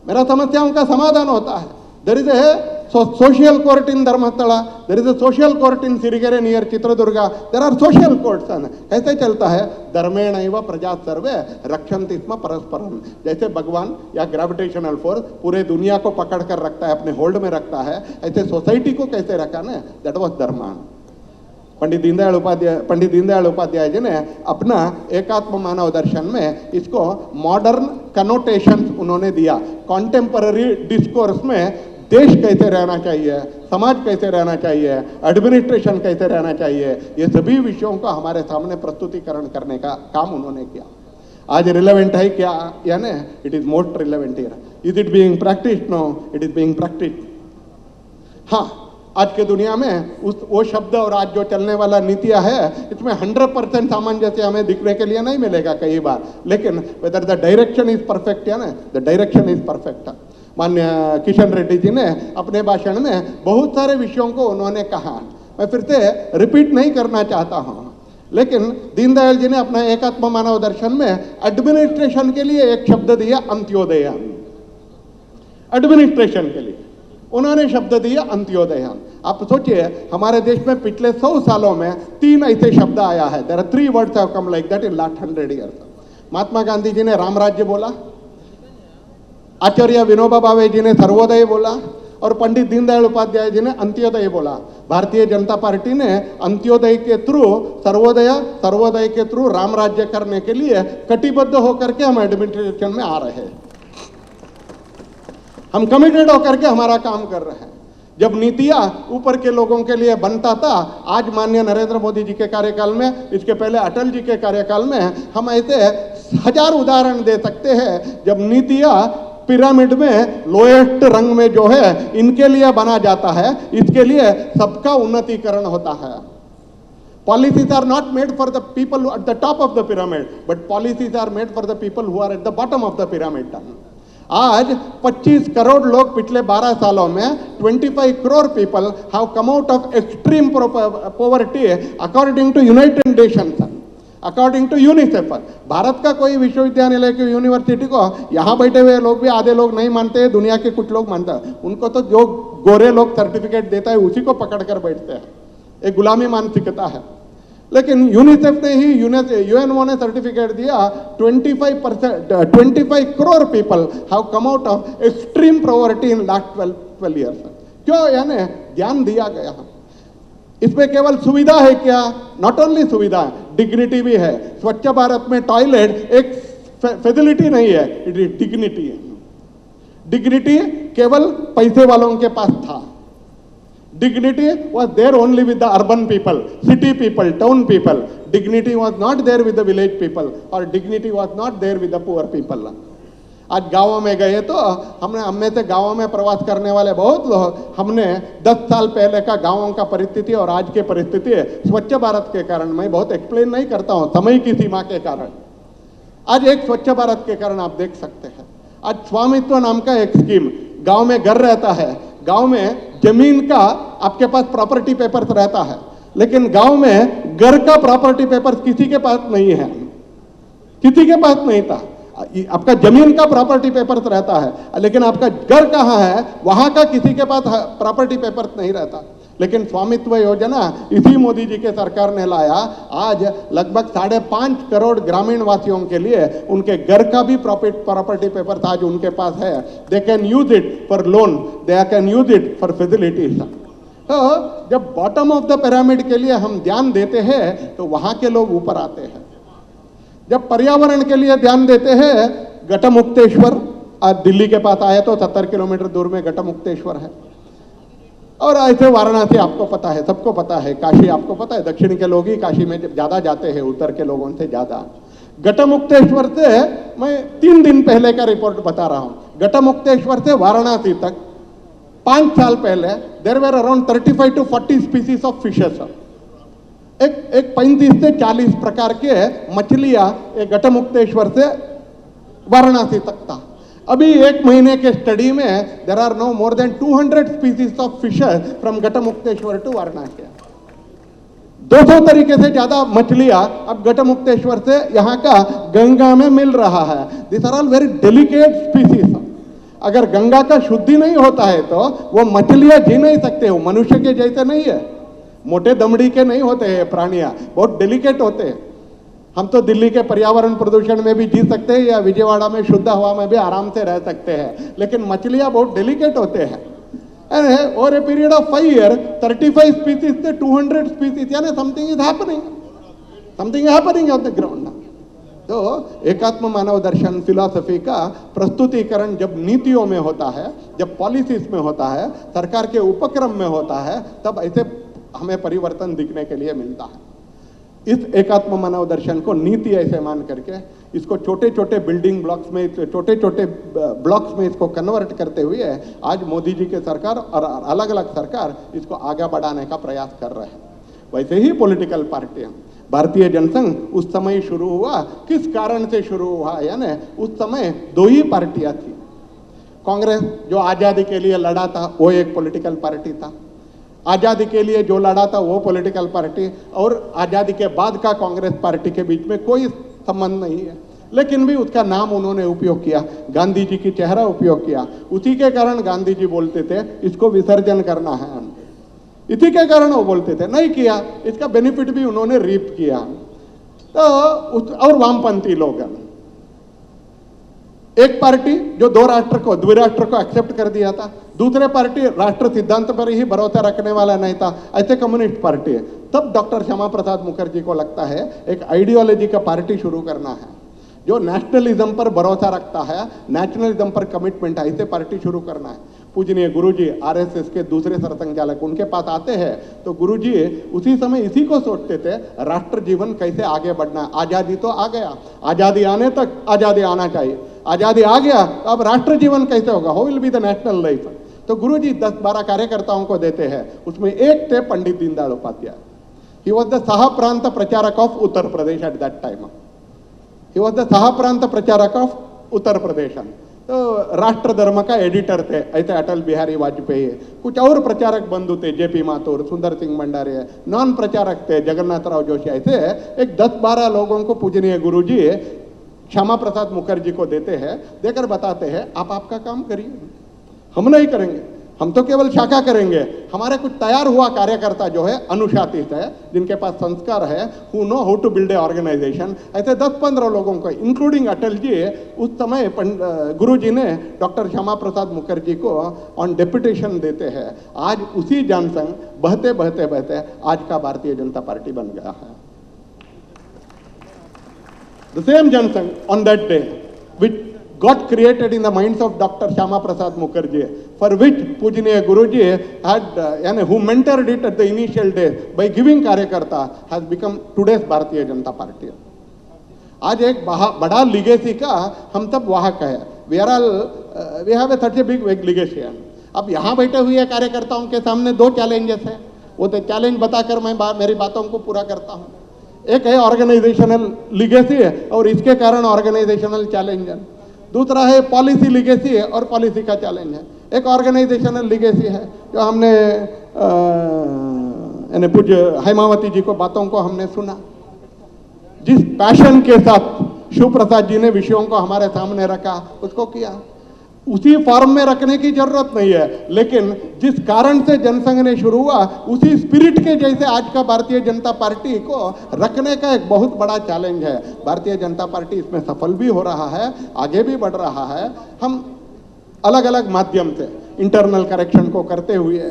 [SPEAKER 1] मेरा समस्याओं का समाधान होता है। There is a social court in Dharmasthala, there is a social court in Sirigere near Chitradurga, there are social courts। कैसे चलता है? धर्मेणैव प्रजा सर्वे रक्षन्ति स्म परस्परम। जैसे भगवान या ग्रेविटेशनल फोर्स पूरे दुनिया को पकड़ कर रखता है, अपने होल्ड में रखता है, ऐसे सोसाइटी को कैसे रखा ना, दैट वाज धर्म। पंडित दीनदयाल उपाध्याय जी ने अपना एकात्म मानव दर्शन में इसको मॉडर्न कनोटेशंस उन्होंने दिया। कॉन्टेम्पररी डिस्कोर्स में देश कैसे रहना चाहिए, समाज कैसे रहना चाहिए, एडमिनिस्ट्रेशन कैसे रहना चाहिए, ये सभी विषयों का हमारे सामने प्रस्तुतिकरण करने का काम उन्होंने किया। आज रिलेवेंट है क्या? यानी it is most relevant here. Is it being practised? No, it is being practised. हाँ, आज के दुनिया में वो शब्द और आज जो चलने वाला नीतियां है, इसमें 100% सामंजस्य हमें दिखने के लिए नहीं मिलेगा कई बार, लेकिन whether the direction is perfect है ना, द डायरेक्शन इज परफेक्ट। माननीय किशन रेड्डी जी ने अपने भाषण में बहुत सारे विषयों को उन्होंने कहा, मैं फिर से रिपीट नहीं करना चाहता हूं, लेकिन दीनदयाल जी ने अपना एकात्म मानव दर्शन में एडमिनिस्ट्रेशन के लिए एक शब्द दिया, अंत्योदय। एडमिनिस्ट्रेशन के लिए उन्होंने शब्द दिया अंत्योदय। आप सोचिए, हमारे देश में पिछले 100 सालों में 3 ऐसे शब्द आया है। There are 3 words have come like that in last 100 years. Mahatma Gandhi ji ने राम राज्य बोला, आचार्य विनोबा भावे जी ने सर्वोदय बोला, और पंडित दीनदयाल उपाध्याय जी ने अंत्योदय बोला। भारतीय जनता पार्टी ने अंत्योदय के थ्रू सर्वोदय के थ्रू राम राज्य करने के लिए कटिबद्ध होकर के हम एडमिनिस्ट्रेशन में आ रहे हैं। हम कमिटेड होकर के हमारा काम कर रहे हैं। जब नीतियां ऊपर के लोगों के लिए बनता था, आज माननीय नरेंद्र मोदी जी के कार्यकाल में, इसके पहले अटल जी के कार्यकाल में, हम ऐसे 1000 उदाहरण दे सकते हैं जब नीतियां पिरामिड में लोएस्ट रंग में जो है इनके लिए बना जाता है, इसके लिए सबका उन्नतीकरण होता है। Policies are not made for the people at the top of the pyramid, but policies are made for the people who are at the bottom of the pyramid. आज 25 करोड़ लोग पिछले 12 सालों में 25 crore people have come out of extreme poverty according to United Nations, according to UNICEF. Bharat का कोई विश्वविद्यालय की यूनिवर्सिटी को यहाँ बैठे हुए लोग भी आधे लोग नहीं मानते, दुनिया के कुछ लोग मानते हैं, उनको तो जो गोरे लोग सर्टिफिकेट देता है उसी को पकड़ कर बैठते हैं। एक गुलामी मानसिकता है। लेकिन यूनिसेफ ने ही यूएनओ ने सर्टिफिकेट दिया 25 crore people have come out of extreme poverty in last 12 years. क्यों? यानी ज्ञान दिया गया। इसमें केवल सुविधा है क्या? नॉट ओनली सुविधा, डिग्निटी भी है। स्वच्छ भारत में टॉयलेट एक फैसिलिटी नहीं है, इट इज डिग्निटी है। डिग्निटी केवल पैसे वालों के पास था। Dignity was there only with the urban people, city people, town people. Dignity was not there with the village people, or dignity was not there with the poor people. आज गाँवों में गए तो हम में से गाँवों में प्रवास करने वाले बहुत लोग, हमने 10 साल पहले का गाँवों का परिस्थिति और आज के परिस्थिति स्वच्छ भारत के कारण, मैं बहुत एक्सप्लेन नहीं करता हूँ समय की सीमा के कारण, आज एक स्वच्छ भारत के कारण आप देख सकते हैं। आज स्वामित्व नाम का एक स्कीम, गांव में घर रहता है, गांव में जमीन का आपके पास प्रॉपर्टी पेपर्स रहता है, लेकिन गांव में घर का प्रॉपर्टी पेपर्स किसी के पास नहीं है, किसी के पास नहीं था। आपका जमीन का प्रॉपर्टी पेपर्स रहता है, लेकिन आपका घर कहाँ है वहां का किसी के पास प्रॉपर्टी पेपर्स नहीं रहता। लेकिन स्वामित्व योजना इसी मोदी जी के सरकार ने लाया। आज लगभग 5.5 करोड़ ग्रामीण वासियों के लिए उनके घर का भी प्रॉपर्टी पेपर आज उनके पास है। They can use it for loan, they can use it for facilities. तो जब बॉटम ऑफ द पिरामिड के लिए हम ध्यान देते हैं तो वहां के लोग ऊपर आते हैं। जब पर्यावरण के लिए ध्यान देते हैं, गटमुक्तेश्वर आज दिल्ली के पास आए तो 70 किलोमीटर दूर में गटमुक्तेश्वर है। और ऐसे वाराणसी आपको पता है, सबको पता है, काशी आपको पता है, दक्षिण के लोग ही काशी में ज्यादा जाते हैं, उत्तर के लोगों से ज्यादा। गटमुक्तेश्वर से मैं 3 दिन पहले का रिपोर्ट बता रहा हूं। गटमुक्तेश्वर से वाराणसी तक 5 साल पहले there were around 35 to 40 species of fishes. एक 35 से 40 प्रकार के मछलियां गटमुक्तेश्वर से वाराणसी तक था। अभी 1 महीने के स्टडी में there are no more than 200 species of fishes from Garhmukteshwar to Varanasi. 200 तरीके से ज्यादा मछलियां अब गटमुक्तेश्वर से यहाँ का गंगा में मिल रहा है। This are all very delicate species. अगर गंगा का शुद्धि नहीं होता है तो वो मछलियां जी नहीं सकते, वो मनुष्य के जैसे नहीं है, मोटे दमड़ी के नहीं होते हैं प्राणियां, बहुत डेलिकेट होते हैं। हम तो दिल्ली के पर्यावरण प्रदूषण में भी जी सकते हैं या विजयवाड़ा में शुद्ध हवा में भी आराम से रह सकते हैं, लेकिन मछलियां बहुत डेलिकेट होते हैं। Over a period of 5 years 35 species से 200 स्पीसीज, यानी something is happening on the ground. तो एकात्म मानव दर्शन फिलॉसफी का प्रस्तुतिकरण जब नीतियों में होता है, जब पॉलिसीज में होता है, सरकार के उपक्रम में होता है, तब ऐसे हमें परिवर्तन दिखने के लिए मिलता है। इस एकात्म मानव दर्शन को नीति ऐसे मान करके इसको छोटे छोटे बिल्डिंग ब्लॉक्स में, छोटे छोटे ब्लॉक्स में इसको कन्वर्ट करते हुए आज मोदी जी की सरकार और अलग अलग सरकार इसको आगे बढ़ाने का प्रयास कर रहे हैं। वैसे ही पॉलिटिकल पार्टियां, भारतीय जनसंघ उस समय शुरू हुआ, किस कारण से शुरू हुआ, यानी उस समय दो ही पार्टियां थी। कांग्रेस जो आजादी के लिए लड़ा था वो एक पॉलिटिकल पार्टी था, आजादी के लिए जो लड़ा था वो पॉलिटिकल पार्टी, और आजादी के बाद का कांग्रेस पार्टी के बीच में कोई संबंध नहीं है, लेकिन भी उसका नाम उन्होंने उपयोग किया, गांधी जी की चेहरा उपयोग किया। उसी के कारण गांधी जी बोलते थे इसको विसर्जन करना है, इसी के कारण वो बोलते थे, नहीं किया, इसका बेनिफिट भी उन्होंने रीप किया। तो और वामपंथी लोग, एक पार्टी जो दो राष्ट्र को, द्विराष्ट्र को एक्सेप्ट कर दिया था, दूसरे पार्टी राष्ट्र सिद्धांत पर ही भरोसा रखने वाला नहीं था, ऐसे कम्युनिस्ट पार्टी है। तब डॉक्टर श्यामा प्रसाद मुखर्जी को लगता है एक आइडियोलॉजी का पार्टी शुरू करना है जो नेशनलिज्म पर भरोसा रखता है, नेशनलिज्म पर कमिटमेंट है, ऐसे पार्टी शुरू करना है। पूजनीय गुरुजी आरएसएस के दूसरे सरसंघचालक उनके पास आते हैं तो गुरुजी उसी समय इसी को सोचते थे, राष्ट्र जीवन कैसे आगे बढ़ना। आजादी तो आ गया, आजादी आने तक आजादी आना चाहिए, आजादी आ गया तो अब राष्ट्र जीवन कैसे होगा, how will be the national life. तो गुरुजी 10-12 कार्यकर्ताओं को देते हैं, उसमें एक थे Pandit Deendayal Upadhyay. He was the sah prant pracharak of Uttar Pradesh at that time, he was the sah prant pracharak of Uttar प्रदेश। तो राष्ट्र धर्म का एडिटर थे, ऐसे अटल बिहारी वाजपेयी, कुछ और प्रचारक बंधु थे, जेपी माथुर, सुंदर सिंह भंडारी, नॉन प्रचारक थे जगन्नाथराव जोशी। ऐसे एक 10-12 लोगों को पूजनीय गुरुजी श्यामा प्रसाद मुखर्जी को देते हैं, देकर बताते हैं आप आपका काम करिए, हम नहीं करेंगे, हम तो केवल शाखा करेंगे। हमारे कुछ तैयार हुआ कार्यकर्ता जो है अनुशासित है, जिनके पास संस्कार है, who know how to build a organisation. ऐसे 10-15 लोगों को, इंक्लूडिंग अटल जी, उस समय गुरुजी ने डॉक्टर श्यामा प्रसाद मुखर्जी को ऑन डेपुटेशन देते हैं। आज उसी जनसंघ बहते बहते बहते आज का भारतीय जनता पार्टी बन गया है। The same Janasangh on that day, which got created in the minds of Dr. Shyama Prasad Mukherjee, for which Pujaniya Guruji had, who mentored it at the initial days by giving Karyakarta, has become today's Bharatiya Janata Party. आज एक बड़ा लिगेसी का हम सब वाहक है। We have a such a big legacy. अब यहाँ बैठे हुए कार्यकर्ताओं के सामने दो चैलेंजेस हैं, वो तो चैलेंज बताकर मैं मेरी बातों को पूरा करता हूँ। एक है ऑर्गेनाइजेशनल लिगेसी है और इसके कारण ऑर्गेनाइजेशनल चैलेंज है, दूसरा है पॉलिसी लिगेसी है और पॉलिसी का चैलेंज है। एक ऑर्गेनाइजेशनल लिगेसी है जो हमने पूज्य हेमावती जी को बातों को हमने सुना, जिस पैशन के साथ शिव प्रसाद जी ने विषयों को हमारे सामने रखा उसको किया, उसी फॉर्म में रखने की जरूरत नहीं है, लेकिन जिस कारण से जनसंघ ने शुरू हुआ उसी स्पिरिट के जैसे आज का भारतीय जनता पार्टी को रखने का एक बहुत बड़ा चैलेंज है। भारतीय जनता पार्टी इसमें सफल भी हो रहा है, आगे भी बढ़ रहा है। हम अलग अलग माध्यम से इंटरनल करेक्शन को करते हुए,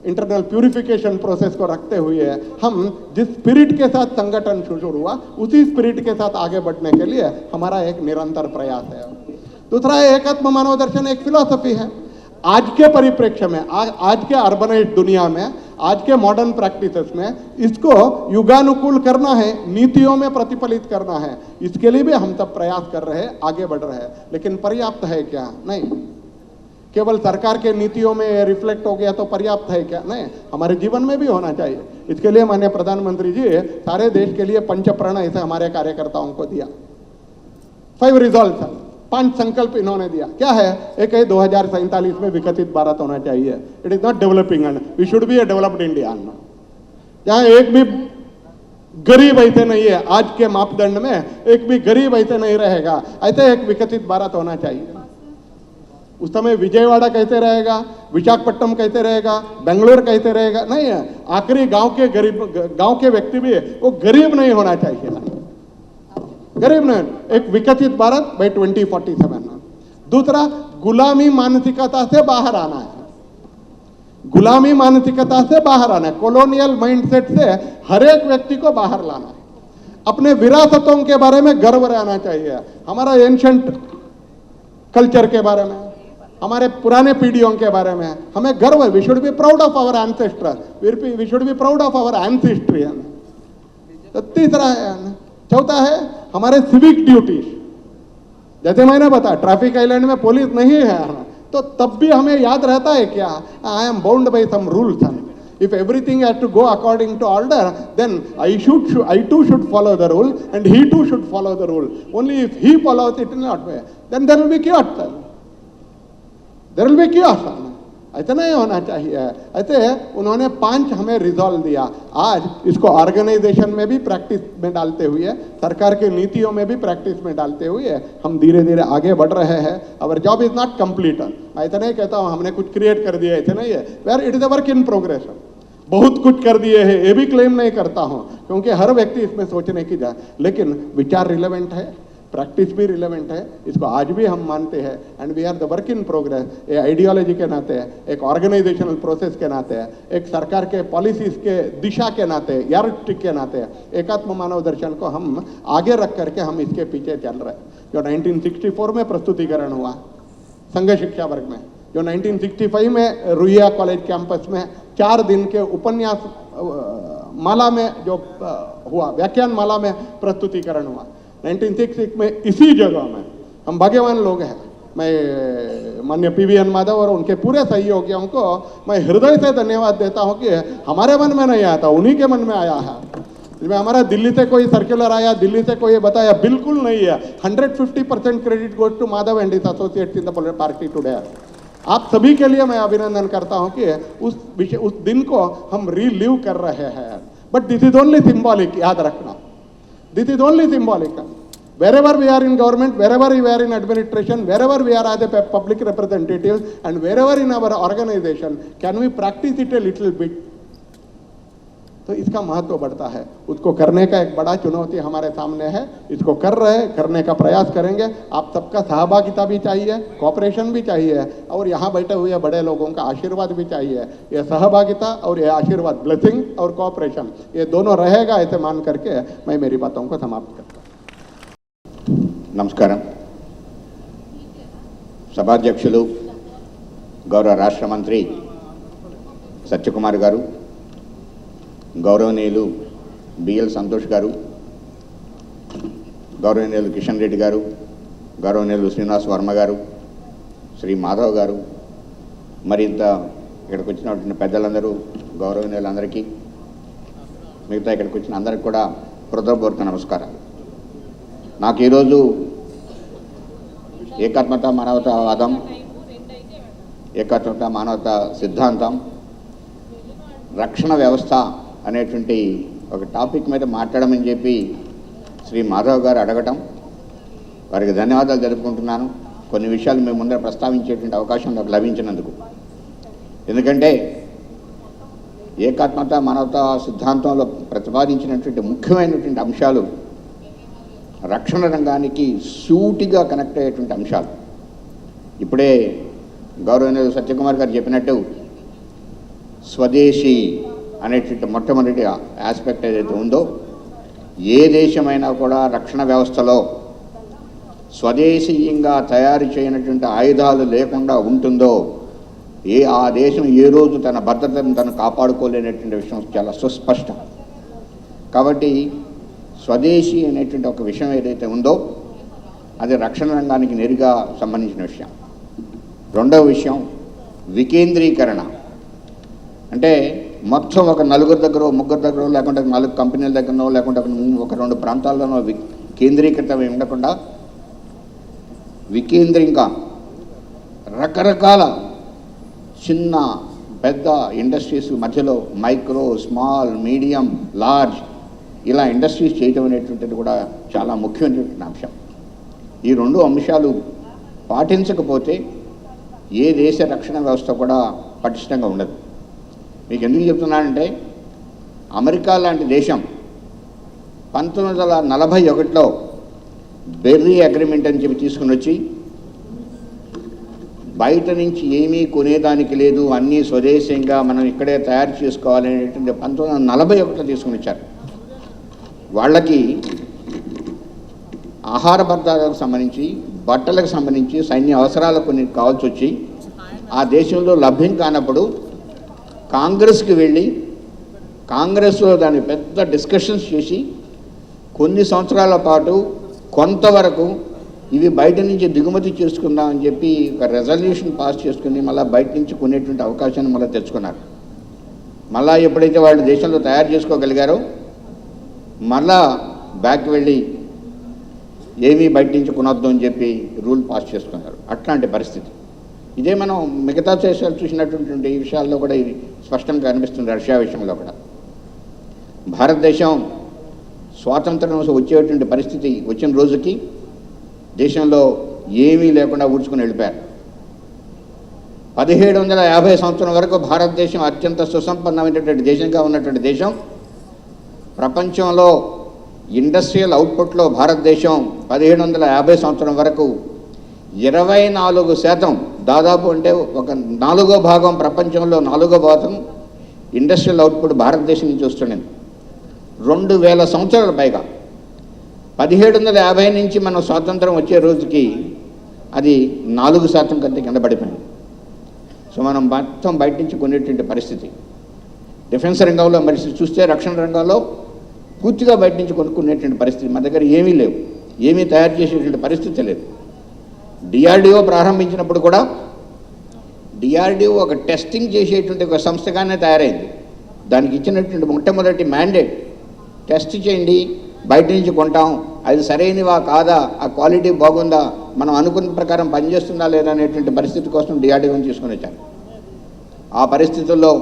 [SPEAKER 1] इंटरनल प्यूरिफिकेशन प्रोसेस को रखते हुए, हम जिस स्पिरिट के साथ संगठन शुरू हुआ उसी स्पिरिट के साथ आगे बढ़ने के लिए हमारा एक निरंतर प्रयास है। दूसरा है एकात्म मानव दर्शन एक फिलॉसफी है। आज के परिप्रेक्ष्य में, आज के अर्बनाइज्ड दुनिया में, आज के मॉडर्न प्रैक्टिसेस में इसको युगानुकूल करना है, नीतियों में प्रतिफलित करना है। इसके लिए भी हम सब प्रयास कर रहे हैं, आगे बढ़ रहे हैं, लेकिन पर्याप्त है क्या? नहीं। केवल सरकार के नीतियों में रिफ्लेक्ट हो गया तो पर्याप्त है क्या? नहीं, हमारे जीवन में भी होना चाहिए। इसके लिए माननीय प्रधानमंत्री जी सारे देश के लिए पंचप्रण ऐसे हमारे कार्यकर्ताओं को दिया, 5 रिजॉल्व, 5 संकल्प इन्होंने दिया। क्या है? एक है 2047 में विकसित भारत होना चाहिए। It is not developing and we should be a developed India, जहां एक भी गरीब ऐसे नहीं है, आज के मापदंड में एक भी गरीब ऐसे नहीं रहेगा, ऐसे एक विकसित भारत होना चाहिए। उस समय विजयवाड़ा कैसे रहेगा, विशाखापट्टनम कैसे रहेगा, बेंगलोर कैसे रहेगा? नहीं है, आखिरी गांव के व्यक्ति भी वो गरीब नहीं होना चाहिए, गरीब नहीं, एक विकसित भारत बाय 2047। दूसरा, गुलामी मानसिकता से बाहर आना है, गुलामी मानसिकता से बाहर आना है, कॉलोनियल माइंडसेट से हर एक व्यक्ति को बाहर लाना है। अपने विरासतों के बारे में गर्व रहना चाहिए, हमारा एंशंट कल्चर के बारे में, हमारे पुराने पीढ़ियों के बारे में हमें गर्व है। We should be proud of our ancestor, we should be proud of our ancestry. तो तीसरा है, चौथा है हमारे सिविक ड्यूटीज। जैसे मैंने बताया ट्रैफिक आइलैंड में पुलिस नहीं है, तो तब भी हमें याद रहता है क्या, I am bound by some rules. If everything has to go according to order, then I too should follow the rule, and he too should follow the rule. Only if he follows it will not be, then there will be chaos. There will be chaos. ऐसा नहीं होना चाहिए। ऐसे उन्होंने 5 हमें रिजॉल्व दिया। आज इसको ऑर्गेनाइजेशन में भी प्रैक्टिस में डालते हुए, सरकार के नीतियों में भी प्रैक्टिस में डालते हुए हम धीरे धीरे आगे बढ़ रहे हैं। अवर जॉब इज नॉट कंप्लीट। मैं ऐसा नहीं कहता हूँ हमने कुछ क्रिएट कर दिया, ऐसा नहीं है। Where it is a work in progress. बहुत कुछ कर दिए हैं ये भी क्लेम नहीं करता हूँ, क्योंकि हर व्यक्ति इसमें सोचने की जाए, लेकिन विचार रिलेवेंट है, प्रैक्टिस भी रिलेवेंट है, इसको आज भी हम मानते हैं। And we are the work in progress. ये आइडियोलॉजी के नाते है, एक ऑर्गेनाइजेशनल प्रोसेस के नाते है, एक सरकार के पॉलिसीज के दिशा के नाते, यार्डस्टिक के नाते, एकात्म मानव दर्शन को हम आगे रख करके हम इसके पीछे चल रहे हैं। जो 1964 में प्रस्तुतिकरण हुआ संघ शिक्षा वर्ग में, जो 1965 में रुइया कॉलेज कैंपस में 4 दिन के उपन्यास माला में जो हुआ, व्याख्यान माला में प्रस्तुतिकरण हुआ 1966 में, इसी जगह में हम भाग्यवान लोग हैं। मैं माननीय PVN माधव और उनके पूरे सहयोगियों को मैं हृदय से धन्यवाद देता हूं कि हमारे मन में नहीं आया था, उन्हीं के मन में आया है। इसमें हमारा दिल्ली से कोई सर्कुलर आया, दिल्ली से कोई बताया, बिल्कुल नहीं है। 150% credit goes to Madhav and his associates in the party today. आप सभी के लिए मैं अभिनंदन करता हूं कि उस दिन को हम रीलिव कर रहे हैं। But this is only symbolic, याद रखना, this is only symbolic. Wherever we are in government, wherever we are in administration, wherever we are as a public representatives, and wherever in our organization, can we practice it a little bit? तो इसका महत्व बढ़ता है। उसको करने का एक बड़ा चुनौती हमारे सामने है, इसको कर रहे हैं, करने का प्रयास करेंगे। आप सबका सहभागिता भी चाहिए, कॉपरेशन भी चाहिए, और यहाँ बैठे हुए बड़े लोगों का आशीर्वाद भी चाहिए। ये सहभागिता और ये आशीर्वाद, ब्लेसिंग और कॉपरेशन, ये दोनों रहेगा, ऐसे मान करके मैं मेरी बातों को समाप्त करता हूँ।
[SPEAKER 2] నమస్కారం. సభాధ్యక్షులు గౌరవ రాష్ట్ర మంత్రి సత్యకుమార్ గారు, గౌరవనీయులు బిఎల్ సంతోష్ గారు, గౌరవనీయులు కిషన్ రెడ్డి గారు, గౌరవనీయులు శ్రీనివాస్ వర్మ గారు, శ్రీ మాధవ్ గారు, మరింత ఇక్కడికి వచ్చినటువంటి పెద్దలందరూ, గౌరవనీయులందరికీ, మిగతా ఇక్కడికి వచ్చిన అందరికీ కూడా హృదయపూర్వక నమస్కారాలు. నాకు ఈరోజు ఏకాత్మత మానవతావాదం, ఏకాత్మత మానవతా సిద్ధాంతం, రక్షణ వ్యవస్థ అనేటువంటి ఒక టాపిక్ మీద మాట్లాడమని చెప్పి శ్రీ మాధవ్ గారు అడగటం, వారికి ధన్యవాదాలు తెలుపుకుంటున్నాను. కొన్ని విషయాలు మేము ముందర ప్రస్తావించేటువంటి అవకాశం నాకు లభించినందుకు. ఎందుకంటే ఏకాత్మత మానవతా సిద్ధాంతంలో ప్రతిపాదించినటువంటి ముఖ్యమైనటువంటి అంశాలు రక్షణ రంగానికి సూటిగా కనెక్ట్ అయ్యేటువంటి అంశాలు. ఇప్పుడే గౌరవనీయులు సత్యకుమార్ గారు చెప్పినట్టు స్వదేశీ అనేటువంటి మొట్టమొదటి ఆస్పెక్ట్ ఏదైతే ఉందో, ఏ దేశమైనా కూడా రక్షణ వ్యవస్థలో స్వదేశీయంగా తయారు చేయనటువంటి ఆయుధాలు లేకుండా ఉంటుందో ఆ దేశం ఏ రోజు తన భద్రతను తను కాపాడుకోలేనటువంటి విషయం చాలా సుస్పష్టం. కాబట్టి స్వదేశీ అనేటువంటి ఒక విషయం ఏదైతే ఉందో అది రక్షణ రంగానికి నేరుగా సంబంధించిన విషయం. రెండవ విషయం వికేంద్రీకరణ. అంటే మొత్తం ఒక నలుగురు దగ్గర, ముగ్గురు దగ్గర, లేకుంటే 4 కంపెనీల దగ్గరనో, లేకుంటే ఒక 2 ప్రాంతాల్లోనో కేంద్రీకృతం ఉండకుండా వికేంద్రీయంగా రకరకాల చిన్న పెద్ద ఇండస్ట్రీస్ మధ్యలో మైక్రో, స్మాల్, మీడియం, లార్జ్ ఇలా ఇండస్ట్రీస్ చేయటం అనేటువంటిది కూడా చాలా ముఖ్యమైనటువంటి అంశం. ఈ 2 అంశాలు పాటించకపోతే ఏ దేశ రక్షణ వ్యవస్థ కూడా పటిష్టంగా ఉండదు. మీకు ఎందుకు చెప్తున్నానంటే, అమెరికా లాంటి దేశం 1941లో బెర్రీ అగ్రిమెంట్ అని చెప్పి తీసుకుని వచ్చి, బయట నుంచి ఏమీ కొనేదానికి లేదు, అన్నీ స్వదేశంగా మనం ఇక్కడే తయారు చేసుకోవాలనేటువంటి 1941లో తీసుకుని వచ్చారు. వాళ్ళకి ఆహార పదార్థాలకు సంబంధించి, బట్టలకు సంబంధించి, సైన్య అవసరాలకు కొన్ని కావాల్సి వచ్చి ఆ దేశంలో లభ్యం కానప్పుడు కాంగ్రెస్కి వెళ్ళి కాంగ్రెస్లో దాన్ని పెద్ద డిస్కషన్స్ చేసి కొన్ని సంవత్సరాల పాటు కొంతవరకు ఇవి బయట నుంచి దిగుమతి చేసుకుందామని చెప్పి ఒక రెజల్యూషన్ పాస్ చేసుకుని మళ్ళీ బయట నుంచి కొనేటువంటి అవకాశాన్ని మళ్ళీ తెచ్చుకున్నారు. మళ్ళీ ఎప్పుడైతే వాళ్ళు దేశంలో తయారు చేసుకోగలిగారో మళ్ళా బ్యాక్ వెళ్ళి ఏమీ బయట నుంచి కొనొద్దు అని చెప్పి రూల్ పాస్ చేసుకున్నారు. అట్లాంటి పరిస్థితి ఇదే మనం మిగతా దేశాలు చూసినటువంటి ఈ విషయాల్లో కూడా ఇది స్పష్టంగా కనిపిస్తుంది. రష్యా విషయంలో కూడా భారతదేశం స్వాతంత్రం వచ్చేటువంటి పరిస్థితి వచ్చిన రోజుకి దేశంలో ఏమీ లేకుండా ఊడ్చుకుని వెళ్ళిపోయారు. 1750 సంవత్సరం వరకు భారతదేశం అత్యంత సుసంపన్నమైనటువంటి దేశంగా ఉన్నటువంటి దేశం. ప్రపంచంలో ఇండస్ట్రియల్ అవుట్పుట్లో భారతదేశం 1750 సంవత్సరం వరకు 24% దాదాపు అంటే ఒక 4వ భాగం, ప్రపంచంలో 4వ భాగం ఇండస్ట్రియల్ అవుట్పుట్ భారతదేశం నుంచి వస్తుండేది. 2000 సంవత్సరాల పైగా 1750 నుంచి మనం స్వాతంత్రం వచ్చే రోజుకి అది 4% కంటే కింద పడిపోయింది. సో మనం మొత్తం బయట నుంచి కొనేటువంటి పరిస్థితి. డిఫెన్స్ రంగంలో మరి చూస్తే రక్షణ రంగంలో పూర్తిగా బయట నుంచి కొనుక్కునేటువంటి పరిస్థితి. మన దగ్గర ఏమీ లేవు, ఏమీ తయారు చేసేటువంటి పరిస్థితి లేదు. డిఆర్డిఓ ప్రారంభించినప్పుడు కూడా డిఆర్డిఓ ఒక టెస్టింగ్ చేసేటువంటి ఒక సంస్థగానే తయారైంది. దానికి ఇచ్చినటువంటి మొట్టమొదటి మ్యాండేట్ టెస్ట్ చేయండి, బయట నుంచి కొంటాం, అది సరైనవా కాదా, ఆ క్వాలిటీ బాగుందా, మనం అనుకున్న ప్రకారం పనిచేస్తుందా లేదా అనేటువంటి పరిస్థితి కోసం డిఆర్డిఓని తీసుకొని వచ్చారు. ఆ పరిస్థితుల్లో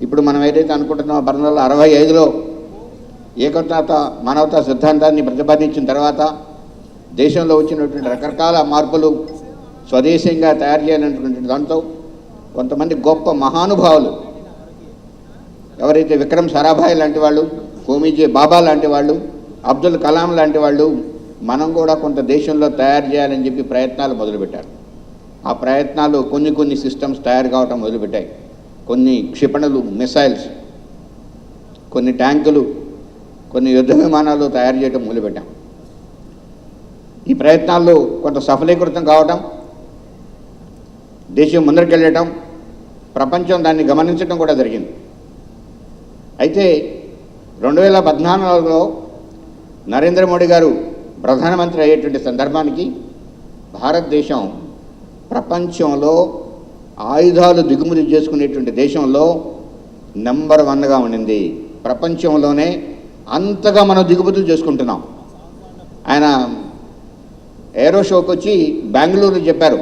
[SPEAKER 2] ఇప్పుడు మనం ఏదైతే అనుకుంటున్నామో 1965లో ఏకతాత మానవతా సిద్ధాంతాన్ని ప్రతిపాదించిన తర్వాత దేశంలో వచ్చినటువంటి రకరకాల మార్పులు స్వదేశంగా తయారు చేయాలనేటువంటి దాంతో కొంతమంది గొప్ప మహానుభావులు ఎవరైతే విక్రమ్ సారాభాయ్ లాంటి వాళ్ళు, హోమీజీ బాబా లాంటి వాళ్ళు, అబ్దుల్ కలాం లాంటి వాళ్ళు మనం కూడా కొంత దేశంలో తయారు చేయాలని చెప్పి ప్రయత్నాలు మొదలుపెట్టారు. ఆ ప్రయత్నాలు కొన్ని సిస్టమ్స్ తయారు కావటం మొదలుపెట్టాయి. కొన్ని క్షిపణులు, మిసైల్స్, కొన్ని ట్యాంకులు, కొన్ని యుద్ధ విమానాలు తయారు చేయడం మొదలుపెట్టాం. ఈ ప్రయత్నాల్లో కొంత సఫలీకృతం కావటం, దేశం ముందరికెళ్ళటం, ప్రపంచం దాన్ని గమనించడం కూడా జరిగింది. అయితే 2014లో నరేంద్ర మోడీ గారు ప్రధానమంత్రి అయ్యేటువంటి సందర్భానికి భారతదేశం ప్రపంచంలో ఆయుధాలు దిగుమతి చేసుకునేటువంటి దేశంలో నెంబర్ 1గా ఉండింది. ప్రపంచంలోనే అంతగా మనం దిగుమతులు చేసుకుంటున్నాం. ఆయన ఏరో షోకి వచ్చి బెంగళూరు చెప్పారు,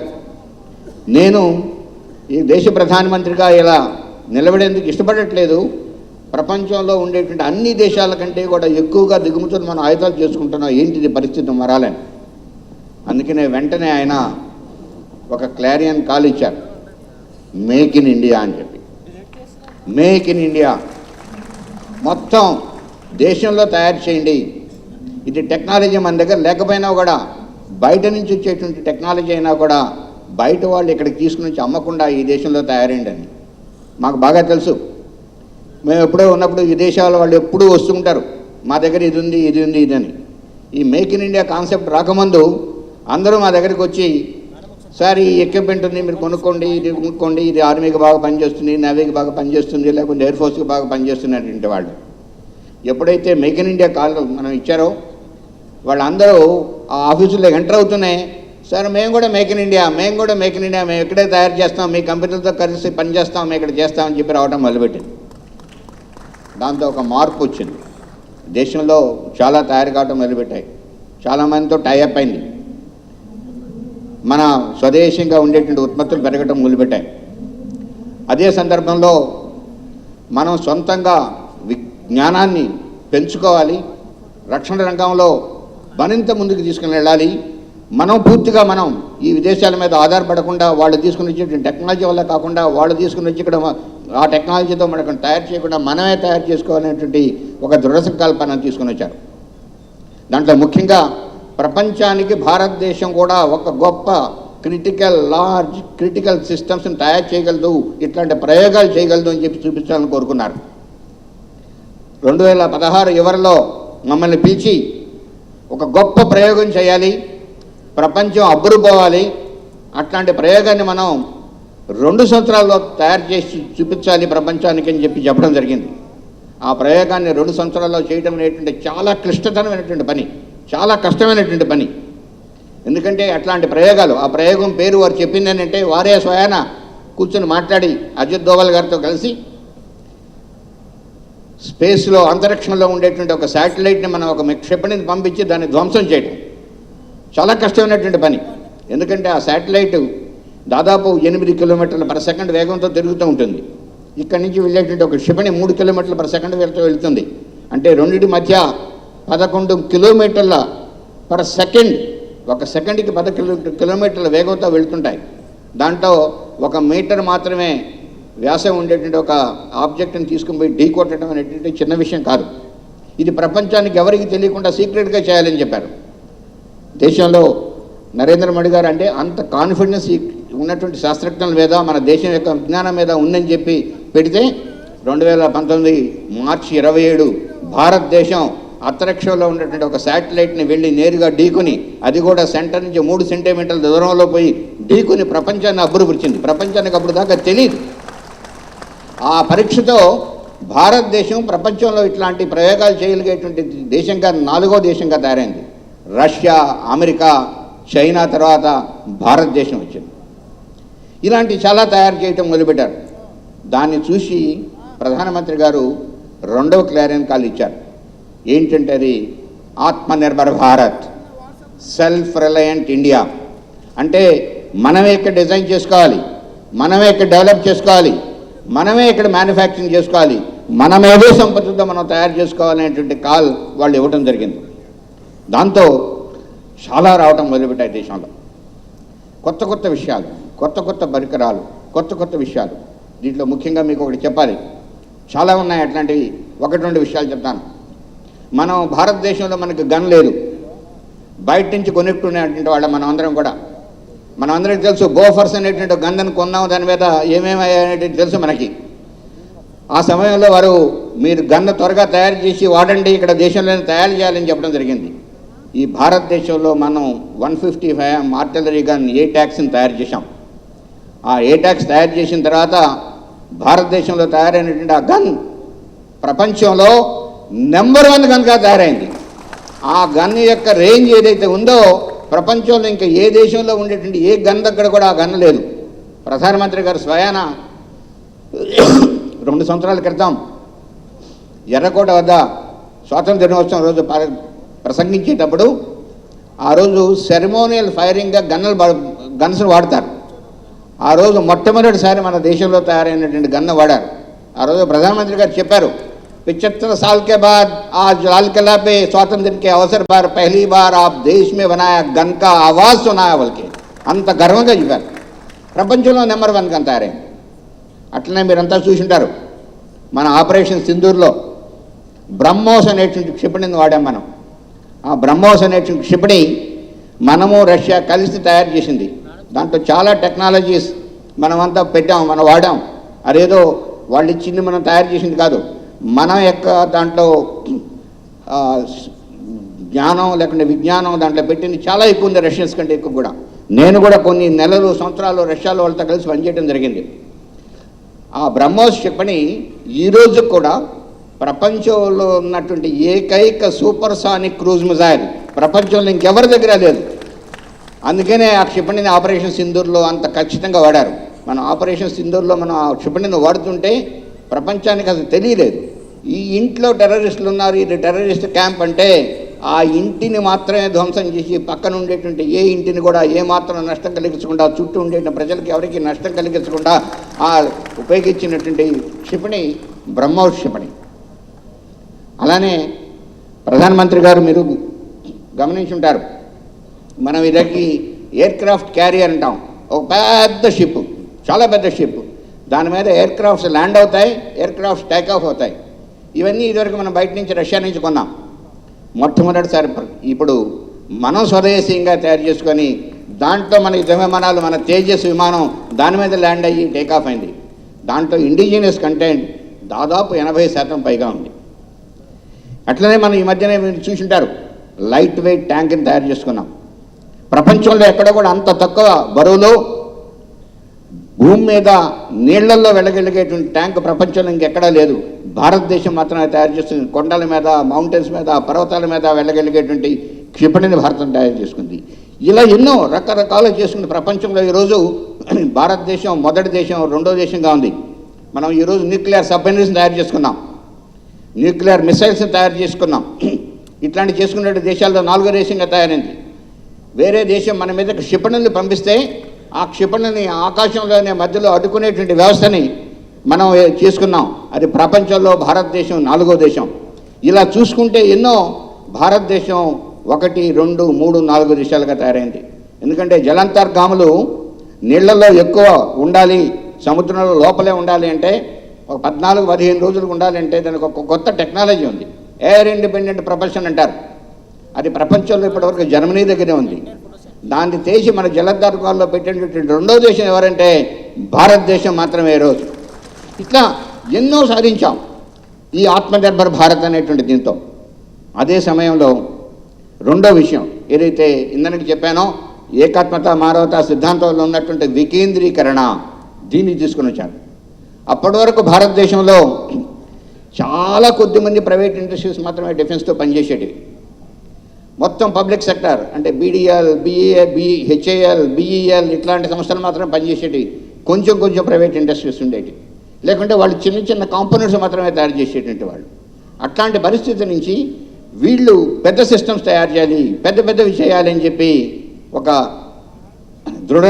[SPEAKER 2] నేను ఈ దేశ ప్రధానమంత్రిగా ఇలా నిలబడేందుకు ఇష్టపడట్లేదు, ప్రపంచంలో ఉండేటువంటి అన్ని దేశాల కంటే కూడా ఎక్కువగా దిగుమతులు మనం ఆయుధాలు చేసుకుంటున్నాం, ఏంటిది పరిస్థితి మారాలని. అందుకనే వెంటనే ఆయన ఒక క్లారియన్ కాల్ ఇచ్చారు, మేక్ ఇన్ ఇండియా అని చెప్పి. మేక్ ఇన్ ఇండియా, మొత్తం దేశంలో తయారు చేయండి. ఇది టెక్నాలజీ మన దగ్గర లేకపోయినా కూడా, బయట నుంచి వచ్చేటువంటి టెక్నాలజీ అయినా కూడా బయట వాళ్ళు ఇక్కడికి తీసుకుని వచ్చి అమ్మకుండా ఈ దేశంలో తయారైండి అని మాకు బాగా తెలుసు. మేము ఎప్పుడో ఉన్నప్పుడు విదేశాల వాళ్ళు ఎప్పుడూ వస్తుంటారు, మా దగ్గర ఇది ఉంది ఇది ఉంది ఇదని. ఈ మేక్ ఇన్ ఇండియా కాన్సెప్ట్ రాకముందు అందరూ మా దగ్గరికి వచ్చి, సార్ ఈ ఎక్విప్మెంట్ ఉంది మీరు కొనుక్కోండి, ఇది కొనుక్కోండి, ఇది ఆర్మీకి బాగా పనిచేస్తుంది, నేవీకి బాగా పనిచేస్తుంది, లేకపోతే ఎయిర్ ఫోర్స్కి బాగా పనిచేస్తుంది అనేటువంటి వాళ్ళు. ఎప్పుడైతే మేక్ ఇన్ ఇండియా కాల్ మనం ఇచ్చారో వాళ్ళందరూ ఆ ఆఫీసులో ఎంటర్ అవుతున్నాయి, సార్ మేము కూడా మేక్ ఇన్ ఇండియా, మేము కూడా మేక్ ఇన్ ఇండియా, మేము ఇక్కడే తయారు చేస్తాం, మీ కంపెనీలతో కలిసి పనిచేస్తాం, మేము ఇక్కడ చేస్తామని చెప్పి రావడం మొదలుపెట్టింది. దాంతో ఒక మార్పు వచ్చింది. దేశంలో చాలా తయారు కావడం మొదలుపెట్టాయి, చాలామందితో టైఅప్ అయింది, మన స్వదేశంగా ఉండేటువంటి ఉత్పత్తులు పెరగటం మొదలుపెట్టాయి. అదే సందర్భంలో మనం సొంతంగా జ్ఞానాన్ని పెంచుకోవాలి, రక్షణ రంగంలో మరింత ముందుకు తీసుకుని వెళ్ళాలి. మనం పూర్తిగా మనం ఈ విదేశాల మీద ఆధారపడకుండా, వాళ్ళు తీసుకుని వచ్చేటువంటి టెక్నాలజీ వల్ల కాకుండా, వాళ్ళు తీసుకుని వచ్చి ఇక్కడ ఆ టెక్నాలజీతో మనకు తయారు చేయకుండా మనమే తయారు చేసుకోవాలనేటువంటి ఒక దృఢ సంకల్పాన్ని తీసుకుని వచ్చారు. దాంట్లో ముఖ్యంగా ప్రపంచానికి భారతదేశం కూడా ఒక గొప్ప లార్జ్ క్రిటికల్ సిస్టమ్స్ని తయారు చేయగలదు, ఇట్లాంటి ప్రయోగాలు చేయగలదు అని చెప్పి చూపించాలని కోరుకున్నారు. 2016 చివరిలో మమ్మల్ని పిలిచి ఒక గొప్ప ప్రయోగం చేయాలి, ప్రపంచం అబ్బురుపోవాలి, అట్లాంటి ప్రయోగాన్ని మనం 2 సంవత్సరాల్లో తయారు చేసి చూపించాలి ప్రపంచానికి అని చెప్పి చెప్పడం జరిగింది. ఆ ప్రయోగాన్ని 2 సంవత్సరాల్లో చేయడం అనేటువంటి చాలా క్లిష్టతరమైనటువంటి పని, చాలా కష్టమైనటువంటి పని. ఎందుకంటే అట్లాంటి ప్రయోగాలు, ఆ ప్రయోగం పేరు వారు చెప్పింది ఏంటంటే వారే స్వయాన కూర్చొని మాట్లాడి అజిత్ దోవల్ గారితో కలిసి స్పేస్లో అంతరిక్షంలో ఉండేటువంటి ఒక శాటిలైట్ని మనం ఒక క్షిపణిని పంపించి దాన్ని ధ్వంసం చేయడం చాలా కష్టమైనటువంటి పని. ఎందుకంటే ఆ శాటిలైట్ దాదాపు 8 కిలోమీటర్ల పర్ సెకండ్ వేగంతో తిరుగుతూ ఉంటుంది. ఇక్కడి నుంచి వెళ్ళేటువంటి ఒక క్షిపణి 3 కిలోమీటర్ల పర్ సెకండ్ వెళ్తుంది. అంటే రెండింటి మధ్య 11 కిలోమీటర్ల పర్ సెకండ్, ఒక సెకండ్కి 10 కిలోమీటర్ల వేగంతో వెళ్తుంటాయి. దాంట్లో 1 మీటర్ మాత్రమే వ్యాసం ఉండేటువంటి ఒక ఆబ్జెక్ట్ని తీసుకుని పోయి ఢీ కొట్టడం అనేటువంటి చిన్న విషయం కాదు. ఇది ప్రపంచానికి ఎవరికి తెలియకుండా సీక్రెట్గా చేయాలని చెప్పారు. దేశంలో నరేంద్ర మోడీ గారు అంటే అంత కాన్ఫిడెన్స్ ఉన్నటువంటి శాస్త్రజ్ఞుల మీద, మన దేశం యొక్క విజ్ఞానం మీద ఉందని చెప్పి పెడితే 2019 మార్చి 27 భారతదేశం అంతరిక్షంలో ఉన్నటువంటి ఒక శాటిలైట్ని వెళ్ళి నేరుగా ఢీకొని, అది కూడా సెంటర్ నుంచి 3 సెంటీమీటర్ల దూరంలో పోయి ఢీకొని ప్రపంచాన్ని అబ్బురుపరిచింది. ప్రపంచానికి అప్పుడు దాకా తెలియదు. ఆ పరీక్షతో భారతదేశం ప్రపంచంలో ఇట్లాంటి ప్రయోగాలు చేయగలిగేటువంటి దేశంగా 4వ దేశంగా తయారైంది. రష్యా, అమెరికా, చైనా తర్వాత భారతదేశం వచ్చింది. ఇలాంటి చాలా తయారు చేయటం మొదలుపెట్టారు. దాన్ని చూసి ప్రధానమంత్రి గారు 2వ క్లారియన్ కాల్ ఇచ్చారు. ఏంటంటే అది Atmanirbhar Bharat, self reliant India. అంటే మనమే ఇక్కడ డిజైన్ చేసుకోవాలి, మనమే ఇక్కడ డెవలప్ చేసుకోవాలి, మనమే ఇక్కడ మ్యానుఫ్యాక్చరింగ్ చేసుకోవాలి, మనమేదో సంపత్తితో మనం తయారు చేసుకోవాలనేటువంటి కాల్ వాళ్ళు ఇవ్వటం జరిగింది. దాంతో చాలా రావటం మొదలుపెట్టాయి దేశంలో. కొత్త కొత్త విషయాలు, కొత్త కొత్త పరికరాలు, కొత్త కొత్త విషయాలు. దీంట్లో ముఖ్యంగా మీకు ఒకటి చెప్పాలి, చాలా ఉన్నాయి అట్లాంటివి. 1-2 విషయాలు చెప్తాను. మనం భారతదేశంలో మనకు గన్ లేదు, బయట నుంచి కొనుక్కునేటువంటి వాళ్ళం మనం అందరం కూడా. మనం అందరికీ తెలుసు బోఫర్స్ అనేటువంటి గన్ను కొన్నాం, దాని మీద ఏమేమి అనేటువంటి తెలుసు మనకి. ఆ సమయంలో వారు మీరు గన్ను త్వరగా తయారు చేసి వాడండి, ఇక్కడ దేశంలోనే తయారు చేయాలని చెప్పడం జరిగింది. ఈ భారతదేశంలో మనం 155 ఆర్టిలరీ గన్ ఏటాక్స్ని తయారు చేశాం. ఆ ఏటాక్స్ తయారు చేసిన తర్వాత భారతదేశంలో తయారైనటువంటి ఆ గన్ ప్రపంచంలో నెంబర్ 1 గన్గా తయారైంది. ఆ గన్ యొక్క రేంజ్ ఏదైతే ఉందో ప్రపంచంలో ఇంకా ఏ దేశంలో ఉండేటువంటి ఏ గన్ దగ్గర కూడా ఆ గన్ లేదు. ప్రధానమంత్రి గారు స్వయాన 2 సంవత్సరాల క్రితం ఎర్రకోట వద్ద స్వాతంత్ర దినోత్సవం రోజు ప్రసంగించేటప్పుడు ఆ రోజు సెరమోనియల్ ఫైరింగ్గా గన్స్ వాడతారు. ఆ రోజు మొట్టమొదటిసారి మన దేశంలో తయారైనటువంటి గన్ను వాడారు. ఆ రోజు ప్రధానమంత్రి గారు చెప్పారు, 75 साल के बाद आज लाल किला पे स्वातंत्र के अवसर पर पहली बार आप देश में बनाया गन का आवाज़ सुनाया बल्कि అంత గర్వంగా చెప్పారు. ప్రపంచంలో నెంబర్ 1 గన్ తయారైంది. అట్లనే మీరంతా చూసింటారు, మన ఆపరేషన్ సింధూర్లో బ్రహ్మోస్ అనేటువంటి క్షిపణిని వాడాం మనం. ఆ బ్రహ్మోస్ అనేటువంటి క్షిపణి మనము రష్యా కలిసి తయారు చేసింది. దాంట్లో చాలా టెక్నాలజీస్ మనమంతా పెట్టాం, మనం వాడాం. అదేదో వాళ్ళు ఇచ్చింది మనం తయారు చేసింది కాదు, మన యొక్క దాంట్లో జ్ఞానం లేకుంటే విజ్ఞానం దాంట్లో పెట్టింది చాలా ఎక్కువ ఉంది, రష్యన్స్ కంటే ఎక్కువ కూడా. నేను కూడా కొన్ని నెలలు సంవత్సరాలు రష్యాలో వాళ్ళతో కలిసి పనిచేయడం జరిగింది. ఆ బ్రహ్మోస్ క్షిపణి ఈరోజు కూడా ప్రపంచంలో ఉన్నటువంటి ఏకైక సూపర్సానిక్ క్రూజ్ మిజైల్ ప్రపంచంలో ఇంకెవరి దగ్గర లేదు. అందుకనే ఆ క్షిపణిని ఆపరేషన్ సింధూర్లో అంత ఖచ్చితంగా వాడారు. మనం ఆపరేషన్ సింధూర్లో మనం ఆ క్షిపణిని వాడుతుంటే ప్రపంచానికి అసలు తెలియలేదు. ఈ ఇంట్లో టెర్రరిస్టులు ఉన్నారు, ఇది టెర్రరిస్ట్ క్యాంప్ అంటే ఆ ఇంటిని మాత్రమే ధ్వంసం చేసి పక్కన ఉండేటువంటి ఏ ఇంటిని కూడా ఏమాత్రం నష్టం కలిగించకుండా, చుట్టూ ఉండే ప్రజలకి ఎవరికి నష్టం కలిగించకుండా ఆ ఉపయోగించినటువంటి క్షిపణి బ్రహ్మోస్ క్షిపణి. అలానే ప్రధానమంత్రి గారు మీరు గమనించి ఉంటారు, మనం ఇదకి ఎయిర్ క్రాఫ్ట్ క్యారియర్ అంటాం. ఒక పెద్ద షిప్, చాలా పెద్ద షిప్, దాని మీద ఎయిర్ క్రాఫ్ట్స్ ల్యాండ్ అవుతాయి, ఎయిర్ క్రాఫ్ట్స్ టేక్ ఆఫ్ అవుతాయి. ఇవన్నీ ఇదివరకు మనం బయట నుంచి రష్యా నుంచి కొన్నాం. మొట్టమొదటిసారి ఇప్పుడు మనం స్వదేశీయంగా తయారు చేసుకొని దాంట్లో మన యుద్ధ విమానాలు, మన తేజస్ విమానం దాని మీద ల్యాండ్ అయ్యి టేక్ ఆఫ్ అయింది. దాంట్లో ఇండిజినియస్ కంటెంట్ దాదాపు 80% పైగా ఉంది. అట్లనే మనం ఈ మధ్యనే మీరు చూసింటారు, లైట్ వెయిట్ ట్యాంక్ని తయారు చేసుకున్నాం. ప్రపంచంలో ఎక్కడ కూడా అంత తక్కువ బరువులో భూమి మీద నీళ్లలో వెళ్ళగలిగేటువంటి ట్యాంక్ ప్రపంచంలో ఇంకెక్కడా లేదు. భారతదేశం మాత్రమే తయారు చేస్తుంది. కొండల మీద, మౌంటైన్స్ మీద, పర్వతాల మీద వెళ్ళగలిగేటువంటి క్షిపణిని భారతం తయారు చేసుకుంది. ఇలా ఎన్నో రకరకాలు చేసుకుంది. ప్రపంచంలో ఈరోజు భారతదేశం మొదటి దేశం, రెండో దేశంగా ఉంది. మనం ఈరోజు న్యూక్లియర్ సబ్మెరీన్స్ తయారు చేసుకున్నాం, న్యూక్లియర్ మిసైల్స్ని తయారు చేసుకున్నాం. ఇట్లాంటి చేసుకునే దేశాల్లో 4వ దేశంగా తయారైంది. వేరే దేశం మన మీద క్షిపణుల్ని పంపిస్తే ఆ క్షిపణిని ఆకాశంలోనే మధ్యలో అడ్డుకునేటువంటి వ్యవస్థని మనం చేసుకున్నాం. అది ప్రపంచంలో భారతదేశం 4వ దేశం. ఇలా చూసుకుంటే ఎన్నో భారతదేశం 1, 2, 3, 4 దేశాలుగా తయారైంది. ఎందుకంటే జలాంతర్గాములు నీళ్లలో ఎక్కువ ఉండాలి, సముద్రంలో లోపలే ఉండాలి అంటే, ఒక 14-15 రోజులకు ఉండాలి అంటే దానికి ఒక కొత్త టెక్నాలజీ ఉంది. ఎయిర్ ఇండిపెండెంట్ ప్రపల్షన్ అంటారు. అది ప్రపంచంలో ఇప్పటివరకు జర్మనీ దగ్గరే ఉంది. దాన్ని తీసి మన జలధార్గాల్లో పెట్టినటువంటి 2వ దేశం ఎవరంటే భారతదేశం మాత్రమే. రోజు ఇట్లా ఎన్నో సాధించాం ఈ ఆత్మనిర్భర్ భారత్ అనేటువంటి దీంతో. అదే సమయంలో రెండో విషయం ఏదైతే ఇందరికి చెప్పానో, ఏకాత్మత మానవతా సిద్ధాంతంలో ఉన్నటువంటి వికేంద్రీకరణ, దీన్ని తీసుకుని వచ్చారు. అప్పటి వరకు భారతదేశంలో చాలా కొద్దిమంది ప్రైవేట్ ఇండస్ట్రీస్ మాత్రమే డిఫెన్స్తో పనిచేసేటివి. మొత్తం పబ్లిక్ సెక్టర్ అంటే బీడీఎల్, హెచ్ఏఎల్, బిఈఎల్ ఇట్లాంటి సంస్థలు మాత్రమే పనిచేసేటివి. కొంచెం కొంచెం ప్రైవేట్ ఇండస్ట్రీస్ ఉండేవి. లేకుంటే వాళ్ళు చిన్న చిన్న కాంపోనెంట్స్ మాత్రమే తయారు చేసేటువంటి వాళ్ళు. అట్లాంటి పరిస్థితి నుంచి వీళ్ళు పెద్ద సిస్టమ్స్ తయారు చేయాలి, పెద్ద పెద్దవి చేయాలి అని చెప్పి ఒక దృఢ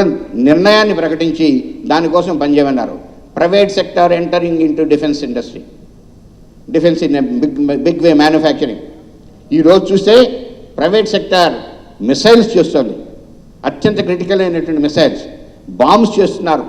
[SPEAKER 2] నిర్ణయాన్ని ప్రకటించి దానికోసం పనిచేయమన్నారు. Private sector entering into defence industry, defence in big way manufacturing. ఈరోజు చూస్తే ప్రైవేట్ సెక్టార్ మిసైల్స్ చేస్తుంది, అత్యంత క్రిటికల్ అయినటువంటి మిసైల్స్, బాంబ్స్ చేస్తున్నారు,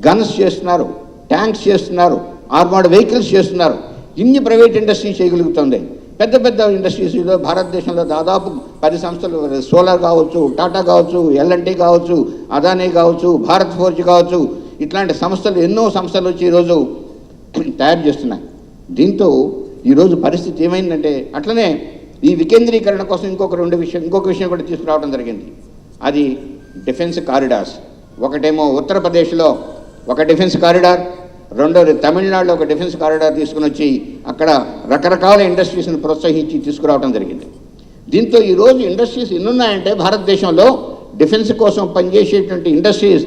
[SPEAKER 2] గన్స్ చేస్తున్నారు, ట్యాంక్స్ చేస్తున్నారు, ఆర్మర్డ్ వెహికల్స్ చేస్తున్నారు. ఇన్ని ప్రైవేట్ ఇండస్ట్రీస్ చేయగలుగుతుంది. పెద్ద పెద్ద ఇండస్ట్రీస్లో భారతదేశంలో దాదాపు 10 సంస్థలు, సోలార్ కావచ్చు, టాటా కావచ్చు, ఎల్ఎన్టీ కావచ్చు, అదానీ కావచ్చు, భారత్ ఫోర్జ్ కావచ్చు, ఇట్లాంటి సంస్థలు ఎన్నో సంస్థలు వచ్చి ఈరోజు తయారు చేస్తున్నాయి. దీంతో ఈరోజు పరిస్థితి ఏమైందంటే, అట్లనే ఈ వికేంద్రీకరణ కోసం ఇంకొక విషయం కూడా తీసుకురావడం జరిగింది. అది డిఫెన్స్ కారిడార్స్. ఒకటేమో ఉత్తరప్రదేశ్లో ఒక డిఫెన్స్ కారిడార్, రెండోది తమిళనాడులో ఒక డిఫెన్స్ కారిడార్ తీసుకుని వచ్చి అక్కడ రకరకాల ఇండస్ట్రీస్ని ప్రోత్సహించి తీసుకురావడం జరిగింది. దీంతో ఈరోజు ఇండస్ట్రీస్ ఎన్నున్నాయంటే భారతదేశంలో డిఫెన్స్ కోసం పనిచేసేటువంటి ఇండస్ట్రీస్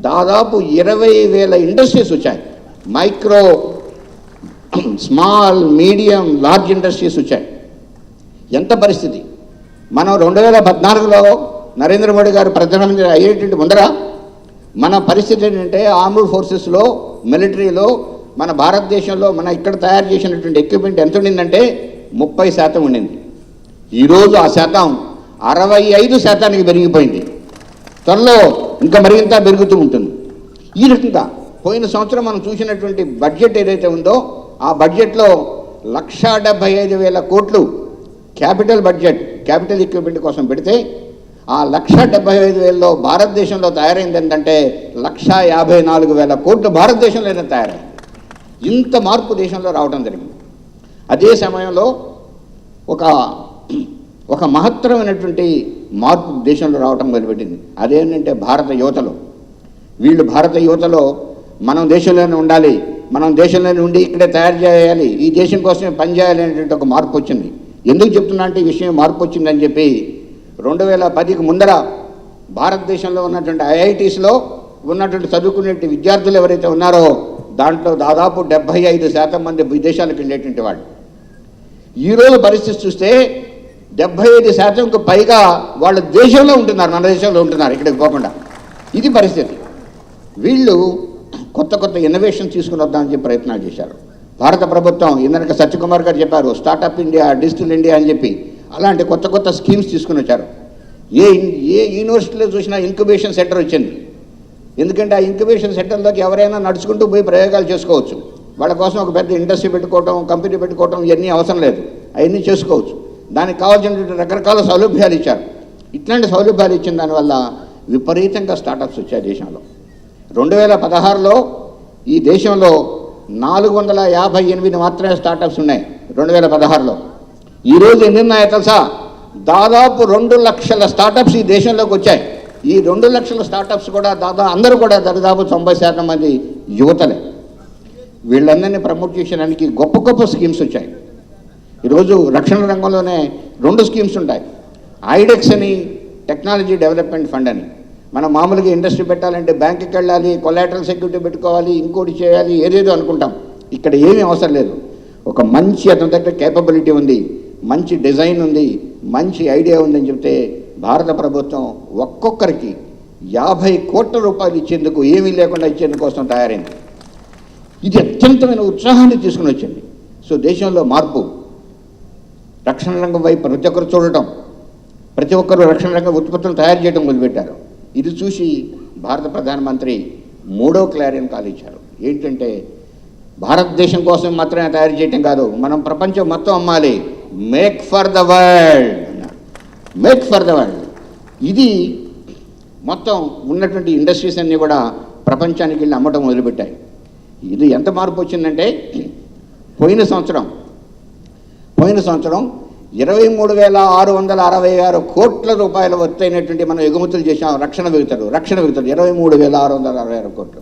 [SPEAKER 2] దాదాపు 20,000 ఇండస్ట్రీస్ వచ్చాయి. Micro, small, medium, large industries వచ్చాయి. ఎంత పరిస్థితి! మనం 2014లో నరేంద్ర మోడీ గారు ప్రధానమంత్రి అయ్యేటువంటి ముందర మన పరిస్థితి ఏంటంటే, ఆర్మ్డ్ ఫోర్సెస్లో, మిలిటరీలో మన భారతదేశంలో మన ఇక్కడ తయారు చేసినటువంటి ఎక్విప్మెంట్ ఎంత ఉండిందంటే 30% ఉండింది. ఈరోజు ఆ శాతం 65%కి పెరిగిపోయింది. త్వరలో ఇంకా మరింత పెరుగుతూ ఉంటుంది. ఈ రకంగా పోయిన సంవత్సరం మనం చూసినటువంటి బడ్జెట్ ఏదైతే ఉందో ఆ బడ్జెట్లో 1,75,000 కోట్లు క్యాపిటల్ బడ్జెట్, క్యాపిటల్ ఎక్విప్మెంట్ కోసం పెడితే ఆ 1,75,000లో భారతదేశంలో తయారైంది ఏంటంటే 1,54,000 కోట్లు భారతదేశంలోనే తయారైంది. ఇంత మార్పు దేశంలో రావడం జరిగింది. అదే సమయంలో ఒక మహత్తరమైనటువంటి మార్పు దేశంలో రావడం మొదలుపెట్టింది. అదేంటంటే భారత యువతలో, వీళ్ళు భారత యువతలో మనం దేశంలోనే ఉండాలి, మనం దేశంలోనే ఉండి ఇక్కడే తయారు చేయాలి, ఈ దేశం కోసమే పనిచేయాలి అనేటువంటి ఒక మార్పు వచ్చింది. ఎందుకు చెప్తున్నా అంటే ఈ విషయం మార్పు వచ్చిందని చెప్పి 2010కి ముందర భారతదేశంలో ఉన్నటువంటి ఐఐటీస్లో ఉన్నటువంటి చదువుకునే విద్యార్థులు ఎవరైతే ఉన్నారో దాంట్లో దాదాపు 75% మంది విదేశాలకు వెళ్ళేటువంటి వాళ్ళు. ఈరోజు పరిస్థితి చూస్తే 75%కు పైగా వాళ్ళు దేశంలో ఉంటున్నారు, మన దేశంలో ఉంటున్నారు, ఇక్కడికి పోకుండా. ఇది పరిస్థితి. వీళ్ళు కొత్త కొత్త ఇన్నోవేషన్ తీసుకుని వద్దామని చెప్పి ప్రయత్నాలు చేశారు. భారత ప్రభుత్వం ఇందనక సత్యకుమార్ గారు చెప్పారు, స్టార్టప్ ఇండియా, డిజిటల్ ఇండియా అని చెప్పి అలాంటి కొత్త కొత్త స్కీమ్స్ తీసుకుని వచ్చారు. ఏ యూనివర్సిటీలో చూసినా ఇంక్యుబేషన్ సెంటర్ వచ్చింది. ఎందుకంటే ఆ ఇంక్యుబేషన్ సెంటర్లోకి ఎవరైనా నడుచుకుంటూ పోయి ప్రయోగాలు చేసుకోవచ్చు. వాళ్ళ కోసం ఒక పెద్ద ఇండస్ట్రీ పెట్టుకోవటం, కంపెనీ పెట్టుకోవటం ఇవన్నీ అవసరం లేదు, అవన్నీ చేసుకోవచ్చు. దానికి కావాల్సినటువంటి రకరకాల సౌలభ్యాలు ఇచ్చారు. ఇట్లాంటి సౌలభ్యాలు ఇచ్చిన దానివల్ల విపరీతంగా స్టార్టప్స్ వచ్చాయి దేశంలో. 2016లో ఈ దేశంలో 458 మాత్రమే స్టార్టప్స్ ఉన్నాయి 2016లో. ఈరోజు ఎన్ని ఉన్నాయో తెలుసా? దాదాపు 2 లక్షల స్టార్టప్స్ ఈ దేశంలోకి వచ్చాయి. ఈ 2 లక్షల స్టార్టప్స్ కూడా అందరూ కూడా దాదాపు 90% మంది యువతలే. వీళ్ళందరినీ ప్రమోట్ చేయడానికి గొప్ప గొప్ప స్కీమ్స్ వచ్చాయి. ఈరోజు రక్షణ రంగంలోనే 2 స్కీమ్స్ ఉంటాయి. ఐడెక్స్ అని, టెక్నాలజీ డెవలప్మెంట్ ఫండ్ అని. మనం మామూలుగా ఇండస్ట్రీ పెట్టాలంటే బ్యాంకుకి వెళ్ళాలి, కొలాటరల్ సెక్యూరిటీ పెట్టుకోవాలి, ఇంకోటి చేయాలి, ఏదేదో అనుకుంటాం. ఇక్కడ ఏమీ అవసరం లేదు. ఒక మంచి అతని దగ్గర కేపబిలిటీ ఉంది, మంచి డిజైన్ ఉంది, మంచి ఐడియా ఉందని చెప్తే భారత ప్రభుత్వం ఒక్కొక్కరికి 50 కోట్ల రూపాయలు ఇచ్చేందుకు, ఏమీ లేకుండా ఇచ్చేందుకోసం తయారైంది. ఇది అత్యంతమైన ఉత్సాహాన్ని తీసుకుని వచ్చింది. సో దేశంలో మార్పు, రక్షణ రంగం వైపు ప్రతి ఒక్కరు చూడటం, ప్రతి ఒక్కరు రక్షణ రంగ ఉత్పత్తులు తయారు చేయడం మొదలుపెట్టారు. ఇది చూసి భారత ప్రధానమంత్రి 3వ క్లారియన్ కాల్ ఇచ్చారు. ఏంటంటే భారతదేశం కోసం మాత్రమే తయారు చేయటం కాదు, మనం ప్రపంచం మొత్తం అమ్మాలి. మేక్ ఫర్ ద వరల్డ్ అన్నారు. Make for the world. ఇది మొత్తం ఉన్నటువంటి ఇండస్ట్రీస్ అన్నీ కూడా ప్రపంచానికి వెళ్ళి అమ్మటం మొదలుపెట్టాయి. ఇది ఎంత మార్పు వచ్చిందంటే పోయిన సంవత్సరం 23,666 కోట్ల రూపాయల వర్తైనటువంటి మనం ఎగుమతులు చేసాం. రక్షణ విగుతలు 23,666 కోట్లు.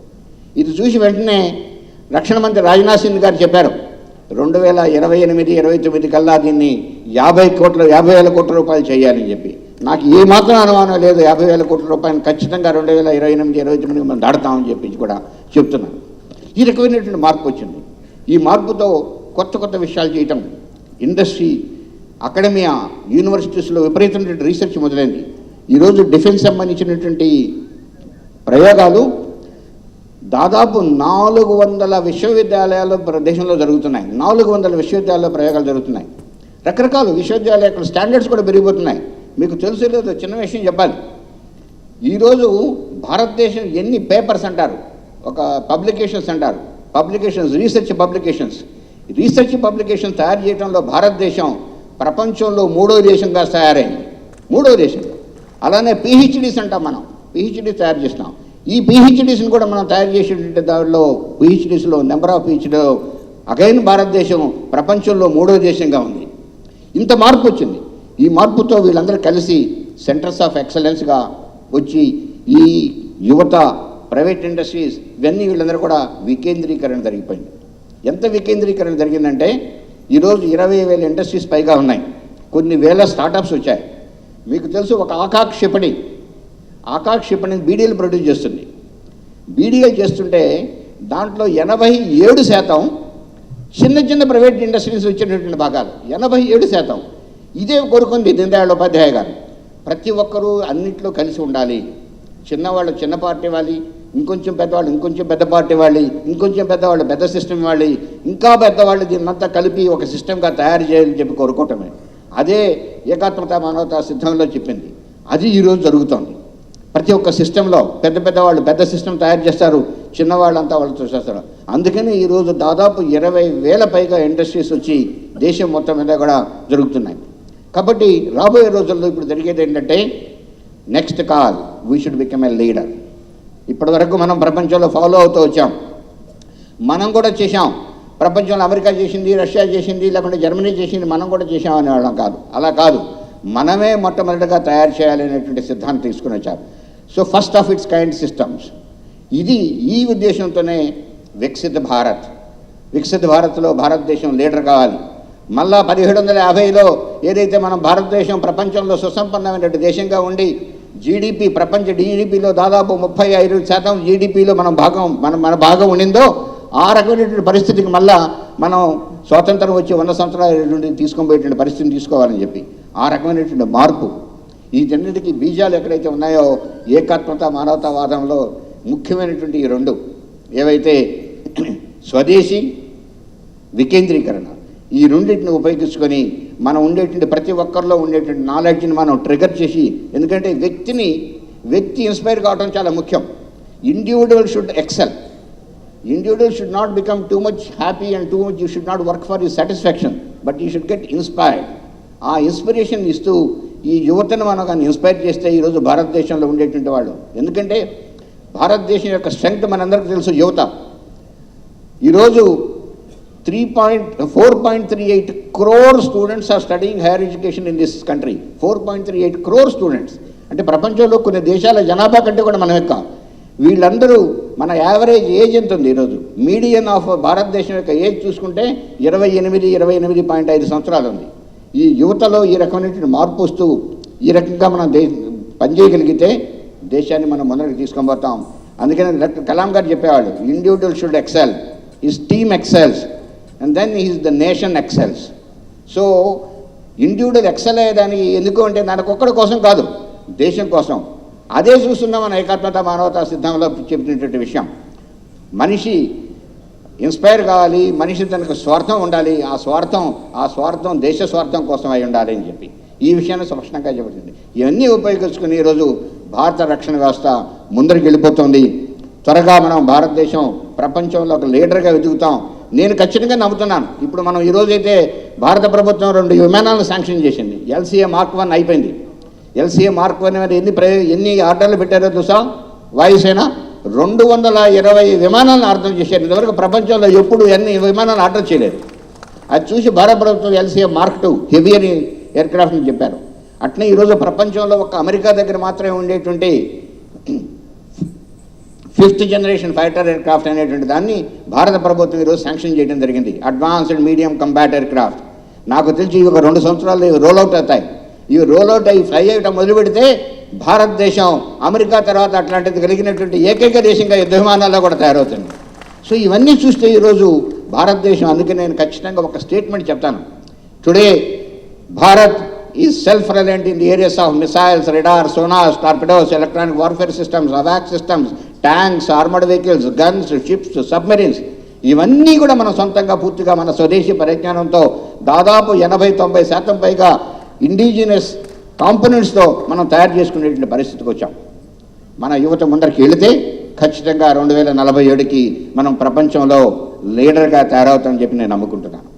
[SPEAKER 2] ఇది చూసి వెంటనే రక్షణ మంత్రి రాజ్నాథ్ సింగ్ గారు చెప్పారు, 2028-29 కల్లా దీన్ని 50,000 కోట్ల రూపాయలు చేయాలని చెప్పి. నాకు ఏమాత్రం అనుమానం లేదు, 50,000 కోట్ల రూపాయలు ఖచ్చితంగా 2028-29 మనం దాడతామని చెప్పి కూడా చెప్తున్నాను. ఈ రకమైనటువంటి మార్పు వచ్చింది. ఈ మార్పుతో కొత్త కొత్త విషయాలు చేయటం, ఇండస్ట్రీ, అకాడమియా, యూనివర్సిటీస్లో విపరీతమైనటువంటి రీసెర్చ్ మొదలైంది. ఈరోజు డిఫెన్స్ సంబంధించినటువంటి ప్రయోగాలు దాదాపు 400 విశ్వవిద్యాలయాల్లో దేశంలో జరుగుతున్నాయి. 400 విశ్వవిద్యాలయాల్లో ప్రయోగాలు జరుగుతున్నాయి. రకరకాల విశ్వవిద్యాలయాల స్టాండర్డ్స్ కూడా పెరిగిపోతున్నాయి. మీకు తెలుసు లేదు, చిన్న విషయం చెప్పాలి. ఈరోజు భారతదేశం ఎన్ని పేపర్స్ అంటారు, ఒక పబ్లికేషన్స్ అంటారు, పబ్లికేషన్స్, రీసెర్చ్ పబ్లికేషన్స్ తయారు చేయడంలో భారతదేశం ప్రపంచంలో 3వ దేశంగా తయారైంది. 3వ దేశంగా. అలానే పిహెచ్డీస్ అంటాం, మనం పిహెచ్డీస్ తయారు చేస్తున్నాం. ఈ పిహెచ్డీస్ని కూడా మనం తయారు చేసేటువంటి దానిలో పిహెచ్డీస్లో నెంబర్ ఆఫ్ పిహెచ్డీలో అగైన్ భారతదేశం ప్రపంచంలో 3వ దేశంగా ఉంది. ఇంత మార్పు వచ్చింది. ఈ మార్పుతో వీళ్ళందరూ కలిసి సెంటర్స్ ఆఫ్ ఎక్సలెన్స్గా వచ్చి ఈ యువత, ప్రైవేట్ ఇండస్ట్రీస్, ఇవన్నీ వీళ్ళందరూ కూడా వికేంద్రీకరణ జరిగిపోయింది. ఎంత వికేంద్రీకరణ జరిగిందంటే ఈరోజు 20,000 ఇండస్ట్రీస్ పైగా ఉన్నాయి. కొన్ని వేల స్టార్టప్స్ వచ్చాయి. మీకు తెలుసు, ఒక ఆకాక్షిపణి బీడీలు ప్రొడ్యూస్ చేస్తుంది. బీడీలు చేస్తుంటే దాంట్లో 87% చిన్న ప్రైవేట్ ఇండస్ట్రీస్ వచ్చేటటువంటి భాగాలు. 87%. ఇదే కోరుకుంది దీనదయాళ్ ఉపాధ్యాయ గారు. ప్రతి ఒక్కరూ అన్నింటిలో కలిసి ఉండాలి. చిన్నవాళ్ళు చిన్న పార్టీ వాళ్ళు, ఇంకొంచెం పెద్దవాళ్ళు ఇంకొంచెం పెద్ద పార్టీ వాళ్ళు, ఇంకొంచెం పెద్దవాళ్ళు పెద్ద సిస్టమ్ వాళ్ళు, ఇంకా పెద్దవాళ్ళు దీన్నంతా కలిపి ఒక సిస్టమ్గా తయారు చేయాలని చెప్పి కోరుకోవటమే. అదే ఏకాత్మత మానవతా సిద్ధంలో చెప్పింది. అది ఈరోజు జరుగుతోంది. ప్రతి ఒక్క సిస్టంలో పెద్దవాళ్ళు పెద్ద సిస్టమ్ తయారు చేస్తారు, చిన్నవాళ్ళంతా వాళ్ళతో చేస్తారు. అందుకని ఈరోజు దాదాపు 20,000 పైగా ఇండస్ట్రీస్ వచ్చి దేశం మొత్తం మీద కూడా జరుగుతున్నాయి. కాబట్టి రాబోయే రోజుల్లో ఇప్పుడు జరిగేది ఏంటంటే, next call we should become a leader. ఇప్పటి వరకు మనం ప్రపంచంలో ఫాలో అవుతూ వచ్చాం, మనం కూడా చేశాం. ప్రపంచంలో అమెరికా చేసింది, రష్యా చేసింది, లేకుంటే జర్మనీ చేసింది, మనం కూడా చేసాం అనేవాళ్ళం కాదు. అలా కాదు, మనమే మొట్టమొదటిగా తయారు చేయాలనేటువంటి సిద్ధాంతం తీసుకుని వచ్చారు. So first of it's kind systems. ఇది ఈ ఉద్దేశంతోనే వికసిత భారత్లో భారతదేశం లీడర్ కావాలి. మళ్ళా 1750లో ఏదైతే మనం భారతదేశం ప్రపంచంలో సుసంపన్నమైనటువంటి దేశంగా ఉండి ప్రపంచ జీడిపిలో దాదాపు 35% జీడిపిలో మన భాగం ఉండిందో, ఆ రకమైనటువంటి పరిస్థితికి మళ్ళా మనం స్వాతంత్రం వచ్చి 100 సంవత్సరాల నుండి తీసుకొని పోయేటువంటి పరిస్థితిని తీసుకోవాలని చెప్పి ఆ రకమైనటువంటి మార్పు, వీటన్నిటికీ బీజాలు ఎక్కడైతే ఉన్నాయో ఏకాత్మత మానవతావాదంలో ముఖ్యమైనటువంటి ఈ 2 ఏవైతే స్వదేశీ, వికేంద్రీకరణ, ఈ రెండింటిని ఉపయోగించుకొని మనం ఉండేటువంటి ప్రతి ఒక్కరిలో ఉండేటువంటి నాలెడ్జ్ని మనం ట్రిగర్ చేసి, ఎందుకంటే వ్యక్తి ఇన్స్పైర్ కావడం చాలా ముఖ్యం. Individual should excel. Individual should not become too much happy and too much you should not work for you satisfaction, but you should get inspired. ఆ ఇన్స్పిరేషన్ ఇస్తూ ఈ యువతను మనం కానీ ఇన్స్పైర్ చేస్తే ఈరోజు భారతదేశంలో ఉండేటువంటి వాళ్ళు, ఎందుకంటే భారతదేశం యొక్క స్ట్రెంగ్త్ మనందరికీ తెలుసు. యువత ఈరోజు 4.38 crore students are studying higher education in this country. 4.38 crore students. అంటే ప్రపంచంలో కొన్ని దేశాల జనాభా కంటే కూడా మనం ఎక్కువ. వీళ్ళందరూ మన యావరేజ్ ఏజ్ ఎంత ఉంది ఈరోజు? మీడియన్ ఆఫ్ భారతదేశం యొక్క ఏజ్ చూసుకుంటే 28.5 సంవత్సరాలు ఉంది. ఈ యువతలో ఈ రకమైనటువంటి మార్పు వస్తూ ఈ రకంగా మనం పనిచేయగలిగితే దేశాన్ని మనం ముందరికి తీసుకొని పోతాం. అందుకని డాక్టర్ కలాం గారు చెప్పేవాళ్ళు, individual should excel, his team excels and then his the nation excels. So individual excel అయ్యేదానికి ఎందుకు అంటే దానికి ఒక్కడి కోసం కాదు, దేశం కోసం. అదే చూస్తున్నాం మన ఏకాత్మత మానవతా సిద్ధాంతంలో చెప్పినటువంటి విషయం. మనిషి ఇన్స్పైర్ కావాలి, మనిషి తనకు స్వార్థం ఉండాలి, ఆ స్వార్థం దేశ స్వార్థం కోసం అయి ఉండాలి అని చెప్పి ఈ విషయాన్ని స్పష్టంగా చెప్పబడింది. ఇవన్నీ ఉపయోగించుకుని ఈరోజు భారత రక్షణ వ్యవస్థ ముందరికి వెళ్ళిపోతుంది. త్వరగా మనం భారతదేశం ప్రపంచంలో ఒక లీడర్గా ఎదుగుతాం. నేను ఖచ్చితంగా నమ్ముతున్నాను. ఇప్పుడు మనం ఈరోజైతే భారత ప్రభుత్వం 2 విమానాలను శాంక్షన్ చేసింది. LCA Mark 1 అయిపోయింది. LCA Mark 1 మీద ఎన్ని ఆర్డర్లు పెట్టారో చూసా? వాయుసేన 220 విమానాలను ఆర్డర్ చేశారు. ఇంతవరకు ప్రపంచంలో ఎప్పుడు ఎన్ని విమానాలు ఆర్డర్ చేయలేదు. అది చూసి భారత ప్రభుత్వం LCA Mark 2 హెవీ అని ఎయిర్క్రాఫ్ట్ని చెప్పారు. అట్లే ఈరోజు ప్రపంచంలో ఒక అమెరికా దగ్గర మాత్రమే ఉండేటువంటి 5th జనరేషన్ ఫైటర్ ఎయిర్క్రాఫ్ట్ అనేటువంటి దాన్ని భారత ప్రభుత్వం ఈరోజు శాంక్షన్ చేయడం జరిగింది. Advanced medium combat aircraft. నాకు తెలిసి ఒక 2 సంవత్సరాలు రోల్అవుట్ అవుతాయి. ఇవి రోల్అవుట్ అయ్యి ఫ్లై అయ్యటం మొదలు పెడితే భారతదేశం అమెరికా తర్వాత అట్లాంటిది కలిగినటువంటి ఏకైక దేశంగా యుద్ధ విమానాల్లో కూడా తయారవుతుంది. సో ఇవన్నీ చూస్తే ఈరోజు భారతదేశం, అందుకే నేను ఖచ్చితంగా ఒక స్టేట్మెంట్ చెప్తాను. Today Bharat is self reliant in the areas of missiles, radar, sonars, torpedoes, electronic warfare systems, అవాక్ systems, tanks, armoured vehicles, guns, ships, submarines. ఇవన్నీ కూడా మనం సొంతంగా పూర్తిగా మన స్వదేశీ పరిజ్ఞానంతో దాదాపు 80-90% పైగా ఇండిజినస్ కాంపోనెంట్స్తో మనం తయారు చేసుకునేటువంటి పరిస్థితికి వచ్చాం. మన యువత ముందరికి వెళితే ఖచ్చితంగా 2047కి మనం ప్రపంచంలో లీడర్గా తయారవుతామని చెప్పి నేను నమ్ముకుంటున్నాను.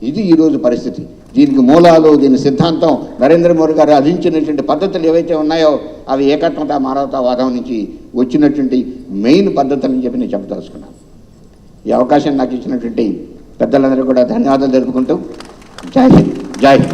[SPEAKER 2] ఇది ఈరోజు పరిస్థితి. దీనికి మూలాలు, దీని సిద్ధాంతం, నరేంద్ర మోడీ గారు అందించినటువంటి పద్ధతులు ఏవైతే ఉన్నాయో అవి ఏకాత్మత మానవతావాదం నుంచి వచ్చినటువంటి మెయిన్ పద్ధతులని చెప్పి నేను చెప్పదలుచుకున్నాను. ఈ అవకాశం నాకు ఇచ్చినటువంటి పెద్దలందరూ కూడా ధన్యవాదాలు తెలుపుకుంటూ జై హింద్, జై హింద్.